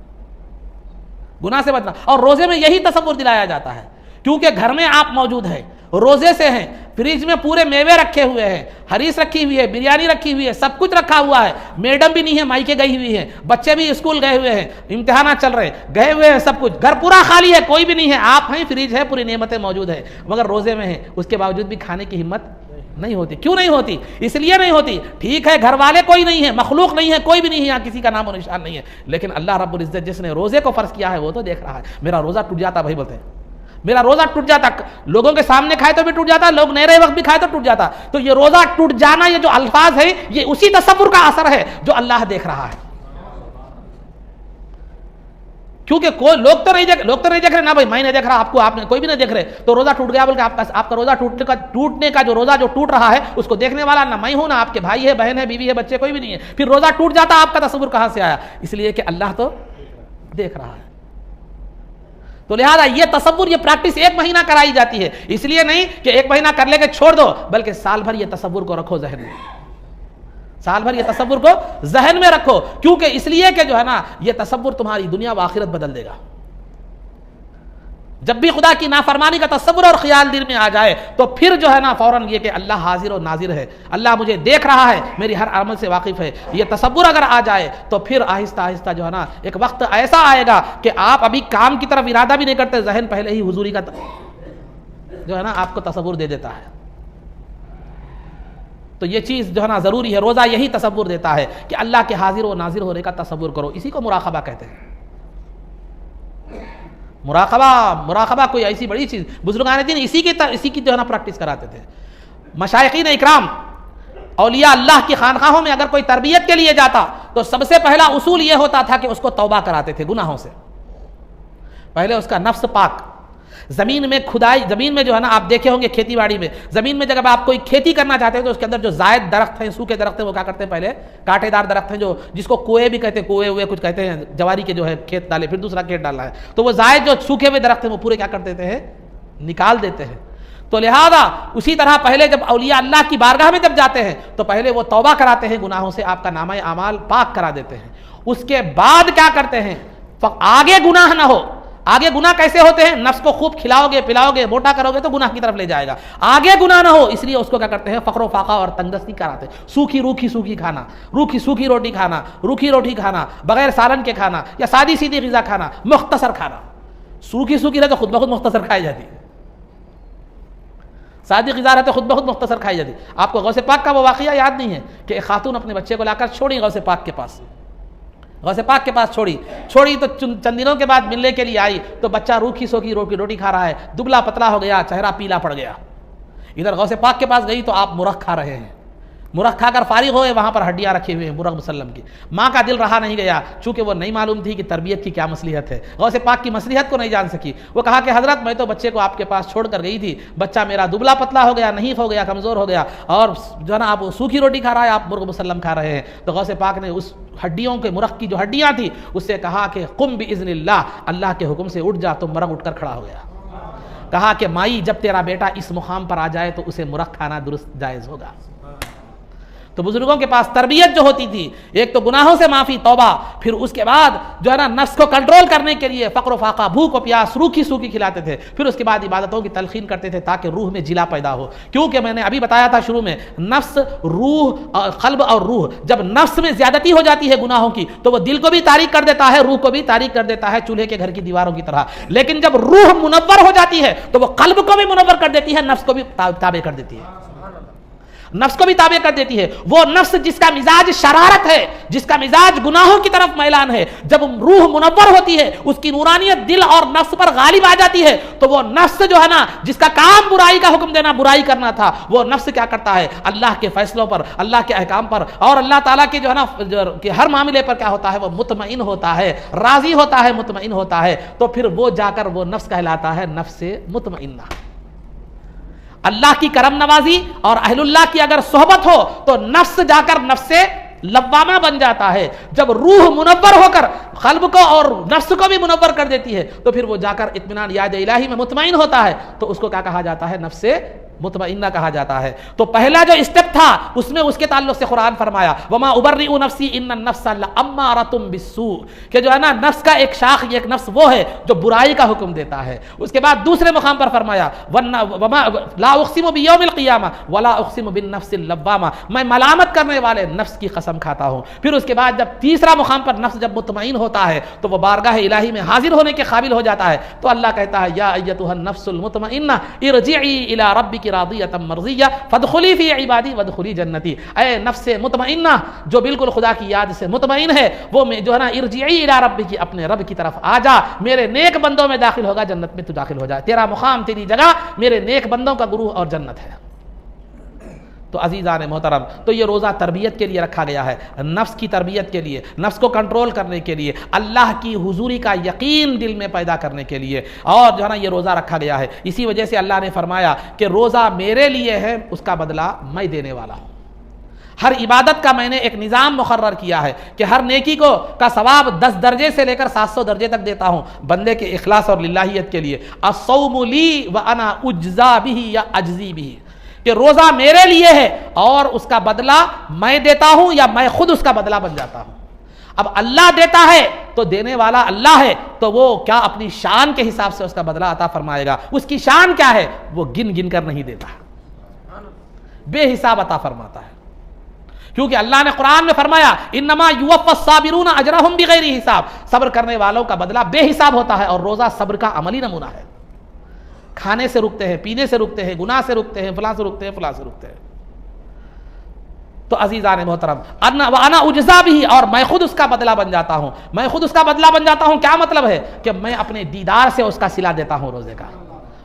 गुनाह से बचना। और रोजे में यही तसव्वुर दिलाया जाता है, क्योंकि घर में आप मौजूद हैं, रोजे से हैं, फ्रिज में पूरे मेवे रखे हुए हैं, हरीस रखी हुई है, बिरयानी रखी हुई है, सब कुछ रखा हुआ है, मैडम भी नहीं है, मायके गई हुई है, बच्चे भी स्कूल गए हुए हैं, इम्तिहान चल रहे हैं, गए हुए हैं, सब कुछ, घर पूरा खाली है, कोई भी नहीं है, आप हैं, फ्रिज है, पूरी नेमतें मौजूद है, मगर रोजे में है, उसके बावजूद भी खाने की हिम्मत नहीं होती। क्यों नहीं होती? इसलिए नहीं होती, ठीक है घर वाले कोई नहीं है, मखलूक नहीं है, कोई भी नहीं है, यहाँ किसी का नाम और निशान नहीं है, लेकिन अल्लाह रब्बुल इज्जत जिसने रोजे को फर्ज किया है वो तो देख रहा है। मेरा रोजा टूट जाता, भाई बोलते हैं मेरा रोजा टूट जाता, लोगों के सामने खाए तो भी टूट जाता, लोग नहीं रहे वक्त भी खाए तो टूट जाता। तो ये रोजा टूट जाना, ये जो अल्फाज है, ये उसी तसव्वुर का असर है जो अल्लाह देख रहा है। क्योंकि कोई लोग तो नहीं देख रहे ना, भाई मैं नहीं देख रहा, आपको आपने कोई भी नहीं देख रहे, तो रोजा टूट गया बोल के आपका रोजा टूटने का जो रोजा जो टूट रहा है उसको देखने वाला ना मैं हूं, ना आपके भाई है, बहन है, बीवी है, बच्चे कोई भी नहीं है, फिर रोजा टूट जाता, आपका तसव्वुर कहां से आया? इसलिए कि अल्लाह तो देख रहा है। तो लिहाजा ये तसव्वुर, ये प्रैक्टिस 1 महीना कराई जाती है, इसलिए नहीं कि 1 महीना कर लेके छोड़ दो, बल्कि साल भर ये तसव्वुर को रखो जहन में, साल भर ये तसव्वुर को जहन में रखो, क्योंकि इसलिए कि जो है ना ये तसव्वुर तुम्हारी दुनिया व आखिरत बदल देगा। जब भी खुदा की नाफरमानी का तसव्वुर और ख्याल दिल में आ जाए तो फिर जो है ना फौरन ये कि अल्लाह हाजिर और नाजिर है, अल्लाह मुझे देख रहा है, मेरी हर अमल से वाकिफ है, ये तसव्वुर अगर आ जाए तो फिर आहिस्ता आहिस्ता जो है ना एक वक्त ऐसा आएगा कि आप अभी काम की तरफ इरादा भी नहीं करते, जहन पहले ही हुजूरी का जो है ना आपको तसव्वुर दे देता है। तो ये चीज़ जो है ना ज़रूरी है, रोज़ा यही तसव्वुर देता है कि अल्लाह के हाजिर और नाजिर होने का तसव्वुर करो, इसी को मुराक़बा कहते हैं। मुराक़बा कोई ऐसी बड़ी चीज़, बुजुर्गान दीन इसी की जो है ना प्रैक्टिस कराते थे। मशाइखीन इकराम, औलिया अल्लाह की खानखाहों में अगर कोई तरबियत के लिए जाता तो सबसे पहला उसूल ये होता था कि उसको तौबा कराते थे गुनाहों से, पहले उसका नफ्स पाक, ज़मीन में खुदाई, ज़मीन में जो है ना, आप देखे होंगे खेती बाड़ी में, ज़मीन में जब आप कोई खेती करना चाहते हैं तो उसके अंदर जो जायद दरख्त हैं, सूखे दरख्त हैं, वो क्या करते हैं, पहले कांटेदार दरख्त हैं, जो जिसको कुएं भी कहते हैं, कुएं हुए कुछ कहते हैं, जवारी के जो है खेत डाले, फिर दूसरा खेत डालना है, तो वो जायद जो सूखे हुए दरख्त हैं वो पूरे क्या कर देते हैं, निकाल देते हैं। तो लिहाजा उसी तरह पहले जब औलिया अल्लाह की बारगाह में जब जाते हैं तो पहले वो तौबा कराते हैं गुनाहों से, आपका नामा आमाल पाक करा देते हैं। उसके बाद क्या करते हैं, आगे गुनाह ना हो। आगे गुनाह कैसे होते हैं, नफ्स को खूब खिलाओगे पिलाओगे मोटा करोगे तो गुनाह की तरफ ले जाएगा। आगे गुनाह ना हो इसलिए उसको क्या करते हैं, फक्र फाका और तंगदस्ती कराते हैं। सूखी खाना, सूखी रोटी खाना, रूखी रोटी खाना, बगैर सालन के खाना, या सादी सीधी ग़िज़ा खाना, मुख्तसर खाना। सूखी रहे तो खुद ब खुद मुख्तसर खाई जाती, सादी ग़िज़ा रहते खुद ब खुद मुख्तसर खाई जाती। आपको गौसे पाक का वो वाक़या याद नहीं है कि एक खातून अपने बच्चे को लाकर छोड़ी गौसे पाक के पास, गौसे पाक के पास छोड़ी तो चंद दिनों के बाद मिलने के लिए आई तो बच्चा रूखी सोखी रोटी खा रहा है, दुबला पतला हो गया, चेहरा पीला पड़ गया। इधर गौसे पाक के पास गई तो आप मुरख खा रहे हैं, मुरख खाकर फारिग हुए, वहाँ पर हड्डियाँ रखी हुई हैं मुरख मुसल्लम की। माँ का दिल रहा नहीं गया, चूँकि वो नहीं मालूम थी कि तरबियत की क्या मसलिहत है, गौसे पाक की मसलिहत को नहीं जान सकी। वो कहा कि हज़रत मैं तो बच्चे को आपके पास छोड़ कर गई थी, बच्चा मेरा दुबला पतला हो गया, नहीफ हो गया, कमज़ोर हो गया, और जो है ना आप सूखी रोटी खा रहा है, आप मुर्ग मुसल्लम खा रहे हैं। तो गौसे पाक ने उस हड्डियों के मुरख की जो हड्डियाँ थी उससे कहा कि कुम बिइज़्निल्लाह, अल्लाह के हुक्म से उठ जा। तो मुरग उठकर खड़ा हो गया। कहा कि माई जब तेरा बेटा इस मुकाम पर आ जाए तो उसे मुरग खाना दुरुस्त जायज़ होगा। तो बुजुर्गों के पास तरबियत जो होती थी, एक तो गुनाहों से माफ़ी तौबा, फिर उसके बाद जो है ना नफ्स को कंट्रोल करने के लिए फ़क्र फाका, भूख और प्यास, रूखी सूखी खिलाते थे, फिर उसके बाद इबादतों की तलखीन करते थे ताकि रूह में जिला पैदा हो। क्योंकि मैंने अभी बताया था शुरू में, नफ्स रूह और क़ल्ब और रूह, जब नफ्स में ज़्यादती हो जाती है गुनाहों की तो वह दिल को भी तारीक कर देता है, रूह को भी तारीक कर देता है, चूल्हे के घर की दीवारों की तरह। लेकिन जब रूह मुनव्वर हो जाती है तो वह क़ल्ब को भी मुनव्वर कर देती है, नफ्स को भी ताबे कर देती है, नफ्स को भी ताबे कर देती है। वो नफ्स जिसका मिजाज शरारत है, जिसका मिजाज गुनाहों की तरफ मैलान है, जब रूह मुनव्वर होती है, उसकी नूरानियत दिल और नफ्स पर गालिब आ जाती है, तो वो नफ्स जो है ना, जिसका काम बुराई का हुक्म देना, बुराई करना था, वो नफ्स क्या करता है, अल्लाह के फैसलों पर, अल्लाह के अहकाम पर और अल्लाह ताला के जो है ना कि हर मामले पर क्या होता है, वो मुतमईन होता है, राजी होता है, मुतमईन होता है। तो फिर वो जाकर वो नफ्स कहलाता है नफ्स मुतमईन्ना। अल्लाह की करम नवाजी और अहलुल्लाह की अगर सोहबत हो तो नफ्स जाकर नफ्से लव्वामा बन जाता है। जब रूह मुनव्वर होकर क़ल्ब को और नफ्स को भी मुनव्वर कर देती है तो फिर वो जाकर इत्मीनान याद इलाही में मुतमईन होता है, तो उसको क्या कहा जाता है, नफ्से मुतमइन्ना कहा जाता है। तो पहला जो स्टेप था उसमें उसके ताल्लुक से कुरान फरमाया वमा उबर्रिउ नफ्सी इन्नन नफ्सा लअम्मारतुम बिस्सू, कि जो है ना नफ्स का एक शाख, एक नफ्स वो है जो बुराई का हुक्म देता है। उसके बाद दूसरे मुकाम पर फरमाया वमा ला उक़सिमु बियौमिल क़ियामा वला उक़सिमु बिन्नफ्सिल लव्वामा, मैं मलामत करने वाले नफ्स की कसम खाता हूँ। फिर उसके बाद जब तीसरा मुकाम पर नफ्स जब मुतमईन होता है तो वह बारगाह इलाही में हाजिर होने के काबिल हो जाता है। तो अल्लाह कहता है या अय्यतुहन नफ्सुल मुतमइन्ना इरजिई इला रब्बिकी रादियतम मर्ज़िया फदखुली फी इबादी वदखुली जन्नती। ऐ नफ्से मुतमइन्ना जो बिल्कुल खुदा की याद से मुतमईन है, वो जो है ना इरजिई इला रब्बिकी, अपने रब की तरफ आ जा, मेरे नेक बंदों में दाखिल होगा, जन्नत में तू दाखिल हो जा, तेरा मुकाम तेरी जगह मेरे नेक बंदों का गुरूह और जन्नत है। तो अजीज़ान मोहतरम, तो ये रोज़ा तरबियत के लिए रखा गया है, नफ्स की तरबियत के लिए, नफ्स को कंट्रोल करने के लिए, अल्लाह की हुजूरी का यकीन दिल में पैदा करने के लिए, और जो है ना ये रोज़ा रखा गया है। इसी वजह से अल्लाह ने फरमाया कि रोज़ा मेरे लिए है, उसका बदला मैं देने वाला हूँ। हर इबादत का मैंने एक निज़ाम मुकर्रर किया है कि हर नेकी को का सवाब 10 दर्जे से लेकर 700 दर्जे तक देता हूँ बंदे के इखलास और लिल्लाहियत के लिए। अस्सौमु ली व अना उज्जा बिही या अज्जी बिही, कि रोज़ा मेरे लिए है और उसका बदला मैं देता हूं या मैं खुद उसका बदला बन जाता हूं। अब अल्लाह देता है तो देने वाला अल्लाह है, तो वो क्या अपनी शान के हिसाब से उसका बदला अता फरमाएगा। उसकी शान क्या है, वो गिन गिन कर नहीं देता, बेहिसाब अता फरमाता है। क्योंकि अल्लाह ने कुरान में फरमाया इन्नमा युवफ़्फ़स साबिरून अजरहुम बिगैरि हिसाब, सब्र करने वालों का बदला बेहिसाब होता है। और रोज़ा सब्र का अमली नमूना है। खाने से रुकते हैं, पीने से रुकते हैं, गुनाह से रुकते हैं, फलां से रुकते हैं, फलां से रुकते हैं। तो अजीज़ान मोहतरम अना उज्जा भी, और मैं खुद उसका बदला बन जाता हूँ, मैं खुद उसका बदला बन जाता हूँ। क्या मतलब है कि मैं अपने दीदार से उसका सिला देता हूँ रोज़े का,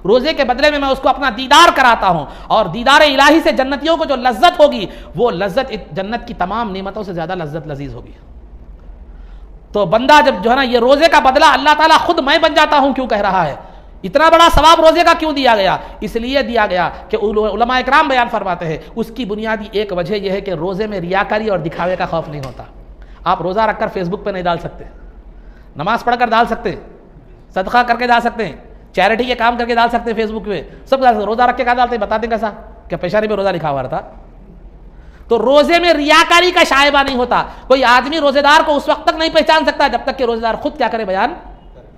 रोज़े के बदले में मैं उसको अपना दीदार कराता हूँ। और दीदार इलाही से जन्नतियों को जो लज्जत होगी, वो लज्जत जन्नत की तमाम नेमतों से ज़्यादा लज्जत लजीज होगी। तो बंदा जब जो है ना ये रोज़े का बदला अल्लाह ताला खुद मैं बन जाता हूँ क्यों कह रहा है, इतना बड़ा सवाब रोज़े का क्यों दिया गया? इसलिए दिया गया कि उलमा इकराम बयान फरमाते हैं, उसकी बुनियादी एक वजह यह है कि रोज़े में रियाकारी और दिखावे का खौफ नहीं होता। आप रोज़ा रखकर फेसबुक पर नहीं डाल सकते, नमाज पढ़कर डाल सकते हैं, सदका करके डाल सकते हैं, चैरिटी के काम करके डाल सकते हैं फेसबुक पे, सब डाल सकते। रोज़ा रख के क्या डालते हैं बता दें कैसा? क्या पेशानी में रोज़ा लिखा हुआ था? तो रोज़े में रियाकारी का शायबा नहीं होता। कोई आदमी रोज़ेदार को उस वक्त तक नहीं पहचान सकता जब तक कि रोज़ेदार खुद क्या करे, बयान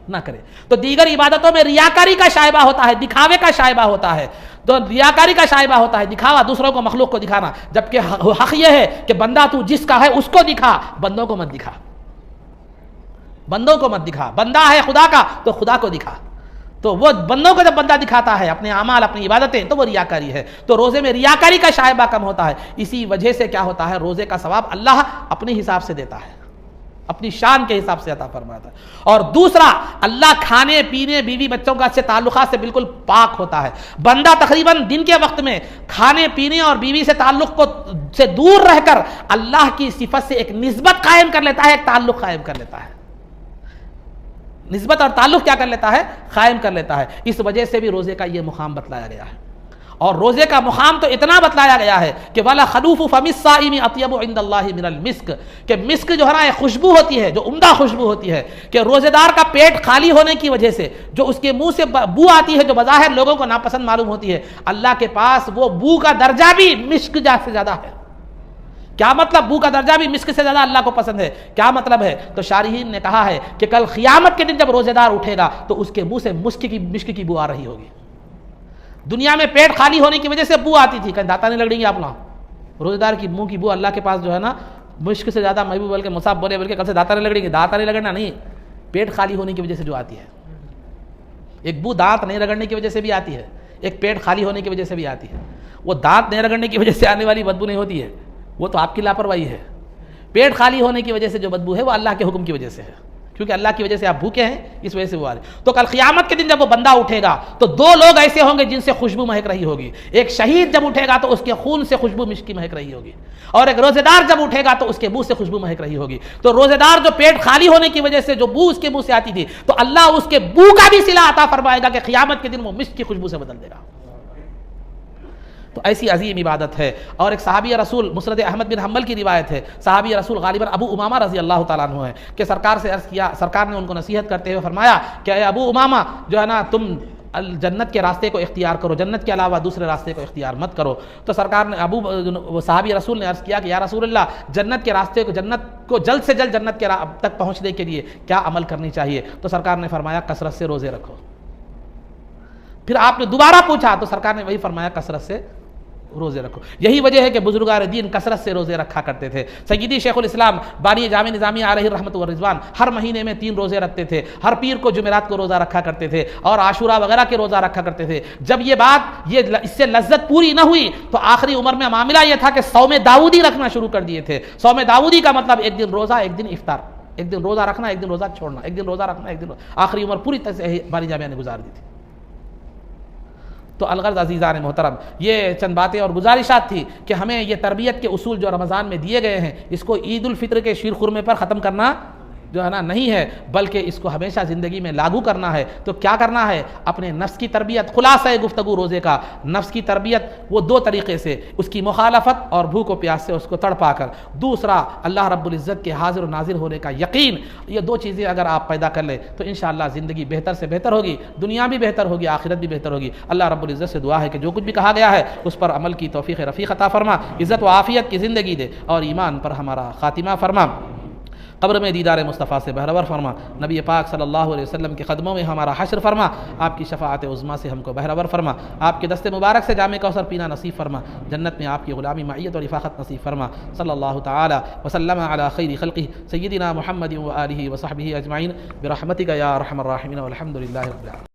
ना करे। तो दीगर इबादतों में रियाकारी का शायबा होता है, दिखावे का शायबा होता है। तो रियाकारी का शायबा होता है, दिखावा, दूसरों को, मखलूक को दिखाना, जबकि हक यह है कि बंदा तू जिसका है उसको दिखा, बंदों को मत दिखा, बंदों को मत दिखा। बंदा है खुदा का तो खुदा को दिखा। तो वो बंदों को जब बंदा दिखाता है अपने अमाल, अपनी इबादतें, तो वो रियाकारी है। तो रोज़े में रियाकारी का शायबा कम होता है। इसी वजह से क्या होता है, रोज़े का सवाब अल्लाह अपने हिसाब से देता है, अपनी शान के हिसाब से अता फरमाता है। और दूसरा, अल्लाह खाने पीने, बीवी बच्चों का से ताल्लुकात से बिल्कुल पाक होता है। बंदा तकरीबन दिन के वक्त में खाने पीने और बीवी से ताल्लुक को से दूर रहकर अल्लाह की सिफत से एक निस्बत कायम कर लेता है, एक ताल्लुक कायम कर लेता है, निस्बत और ताल्लुक क्या कर लेता है, कायम कर लेता है। इस वजह से भी रोज़े का ये मुकाम बतलाया गया है। और रोज़े का मुकाम तो इतना बतलाया गया है कि वाला खलूफ़ु फमिस साइमी अत्यबु इंदल्लाहि मिनल मिस्क, कि मिस्क जो है ना, एक खुशबू होती है, जो उम्दा खुशबू होती है, कि रोज़ेदार का पेट खाली होने की वजह से जो उसके मुंह से बू आती है, जो बज़ाहिर लोगों को नापसंद मालूम होती है, अल्लाह के पास वो बू का दर्जा भी मिस्क से ज़्यादा है। क्या मतलब? बू का दर्जा भी मिस्क से ज़्यादा अल्लाह को पसंद है। क्या मतलब है? तो शारिहीन ने कहा है कि कल क़ियामत के दिन जब रोज़ेदार उठेगा तो उसके मुंह से मिस्क की बू आ रही होगी। दुनिया में पेट खाली होने की वजह से बू आती थी, कहीं दाता नहीं लगेंगे आप ना, रोज़ेदार की मुंह की बू अल्लाह के पास जो है ना, मिस्क से ज़्यादा, महबूब बोल के मुसाब बोले बल्कि कल से दाता नहीं लगेंगे। दाता नहीं लगना नहीं, पेट खाली होने की वजह से जो आती है। एक बू दांत नहीं रगड़ने की वजह से भी आती है, एक पेट खाली होने की वजह से भी आती है। वो दांत नहीं रगड़ने की वजह से आने वाली बदबू नहीं होती है, वो तो आपकी लापरवाही है। पेट खाली होने की वजह से जो बदबू है वो अल्लाह के हुक्म की वजह से है, क्योंकि अल्लाह की वजह से आप भूखे हैं, इस वजह से वो आ रही। तो कल क़ियामत के दिन जब वो बंदा उठेगा तो दो लोग ऐसे होंगे जिनसे खुशबू महक रही होगी। एक शहीद जब उठेगा तो उसके खून से खुशबू मिस्क की महक रही होगी, और एक रोज़ेदार जब उठेगा तो उसके मुंह से खुशबू महक रही होगी। तो रोज़ेदार जो पेट खाली होने की वजह से जो बू उसके मुंह से आती थी, तो अल्लाह उसके बू का भी सिला अता फरमाएगा कि क़ियामत के दिन वो मिस्क की खुशबू से बदल देगा। तो ऐसी अजीम इबादत है। और एक सहाबी रसूल, मुस्नद अहमद बिन हम्बल की रिवायत है, सहाबी रसूल गालिबन अबू उमामा रज़ी अल्लाह तआला अन्हु है, कि सरकार से अर्ज़ किया, सरकार ने उनको नसीहत करते हुए फरमाया कि अबू उमामा जो है ना, तुम जन्नत के रास्ते को इख्तियार करो, जन्नत के अलावा दूसरे रास्ते को इख्तियार मत करो। तो सरकार ने सहाबी रसूल ने अर्ज़ किया कि या रसूलल्लाह, जन्नत के रास्ते को, जन्नत को जल्द से जल्द जन्नत के तक पहुँचने के लिए क्या अमल करनी चाहिए? तो सरकार ने फरमाया कसरत से रोज़े रखो। फिर आपने दोबारा पूछा तो सरकार ने वही फरमाया कसरत से रोज़े रखो। यही वजह है कि बुजुर्गान दीन कसरत से रोज़े रखा करते थे। सय्यदी शेखुल इस्लाम बानी जामे निज़ामी अलैहि रहमत व रिज़वान हर महीने में 3 रोज़े रखते थे। हर पीर को जुमेरात को रोज़ा रखा करते थे और आशूरा वगैरह के रोज़ा रखा करते थे। जब ये बात इससे लज्जत पूरी न हुई तो आखिरी उम्र में मामला यह था कि सौम दाऊदी रखना शुरू कर दिए थे। सौम दाऊदी का मतलब एक दिन रोज़ा, एक दिन इफ्तार, एक दिन रोज़ा रखना, एक दिन रोज़ा छोड़ना, एक दिन रोज़ा रखना, एक दिन। आखिरी उम्र पूरी तरह से बानी जामिया ने गुजार दी थी। तो अलगर्ज़ अज़ीज़ान मोहतरम, ये चंद बातें और गुजारिशात थी कि हमें ये तरबियत के उसूल जो रमज़ान में दिए गए हैं, इसको ईद उल फित्र के शीर खुरमे पर ख़त्म करना जो है ना नहीं है, बल्कि इसको हमेशा ज़िंदगी में लागू करना है। तो क्या करना है? अपने नफ्स की तरबियत, खुलासा गुफ्तगू रोज़े का, नफ्स की तरबियत वो 2 तरीक़े से, उसकी मुखालफत और भूख व प्यास से उसको तड़पा कर, दूसरा अल्लाह रब्बुल इज़्ज़त के हाज़िर व नाज़िर होने का यकीन। ये 2 चीज़ें अगर आप पैदा कर लें तो इंशाअल्लाह ज़िंदगी बेहतर से बेहतर होगी, दुनिया भी बेहतर होगी, आखिरत भी बेहतर होगी। अल्लाह रब्बुल इज़्ज़त से दुआ है कि जो कुछ भी कहा गया है उस पर अमल की तौफ़ीक़ रफ़ीक़ अता फ़रमा, इज़्ज़त व आफ़ियत की ज़िंदगी दे और ईमान पर हमारा ख़ातिमा फ़रमा, कब्र में दीदार मुस्तफ़ा से बहरवर फरमा, नबी पाक सल्लल्लाहु अलैहि वसल्लम के कदमों में हमारा हश्र फरमा, आपकी शफ़ाअत उज़्मा से हमको बहरवर फरमा, आपके दस्ते मुबारक से जामे कौसर पीना नसीब फरमा, जन्नत में आपकी ग़ुलामी मइयत और इफ़ाक़त नसीब फरमा। सल्लल्लाहु तआला व सल्लम अला खैरि खल्क़िही सय्यिदिना मुहम्मदिन व आलिहि व सहबिही अजमाइन बिरहमतिका या अरहमर राहिमीन वल्हम्दुलिल्लाहि रब्बिल आलमीन।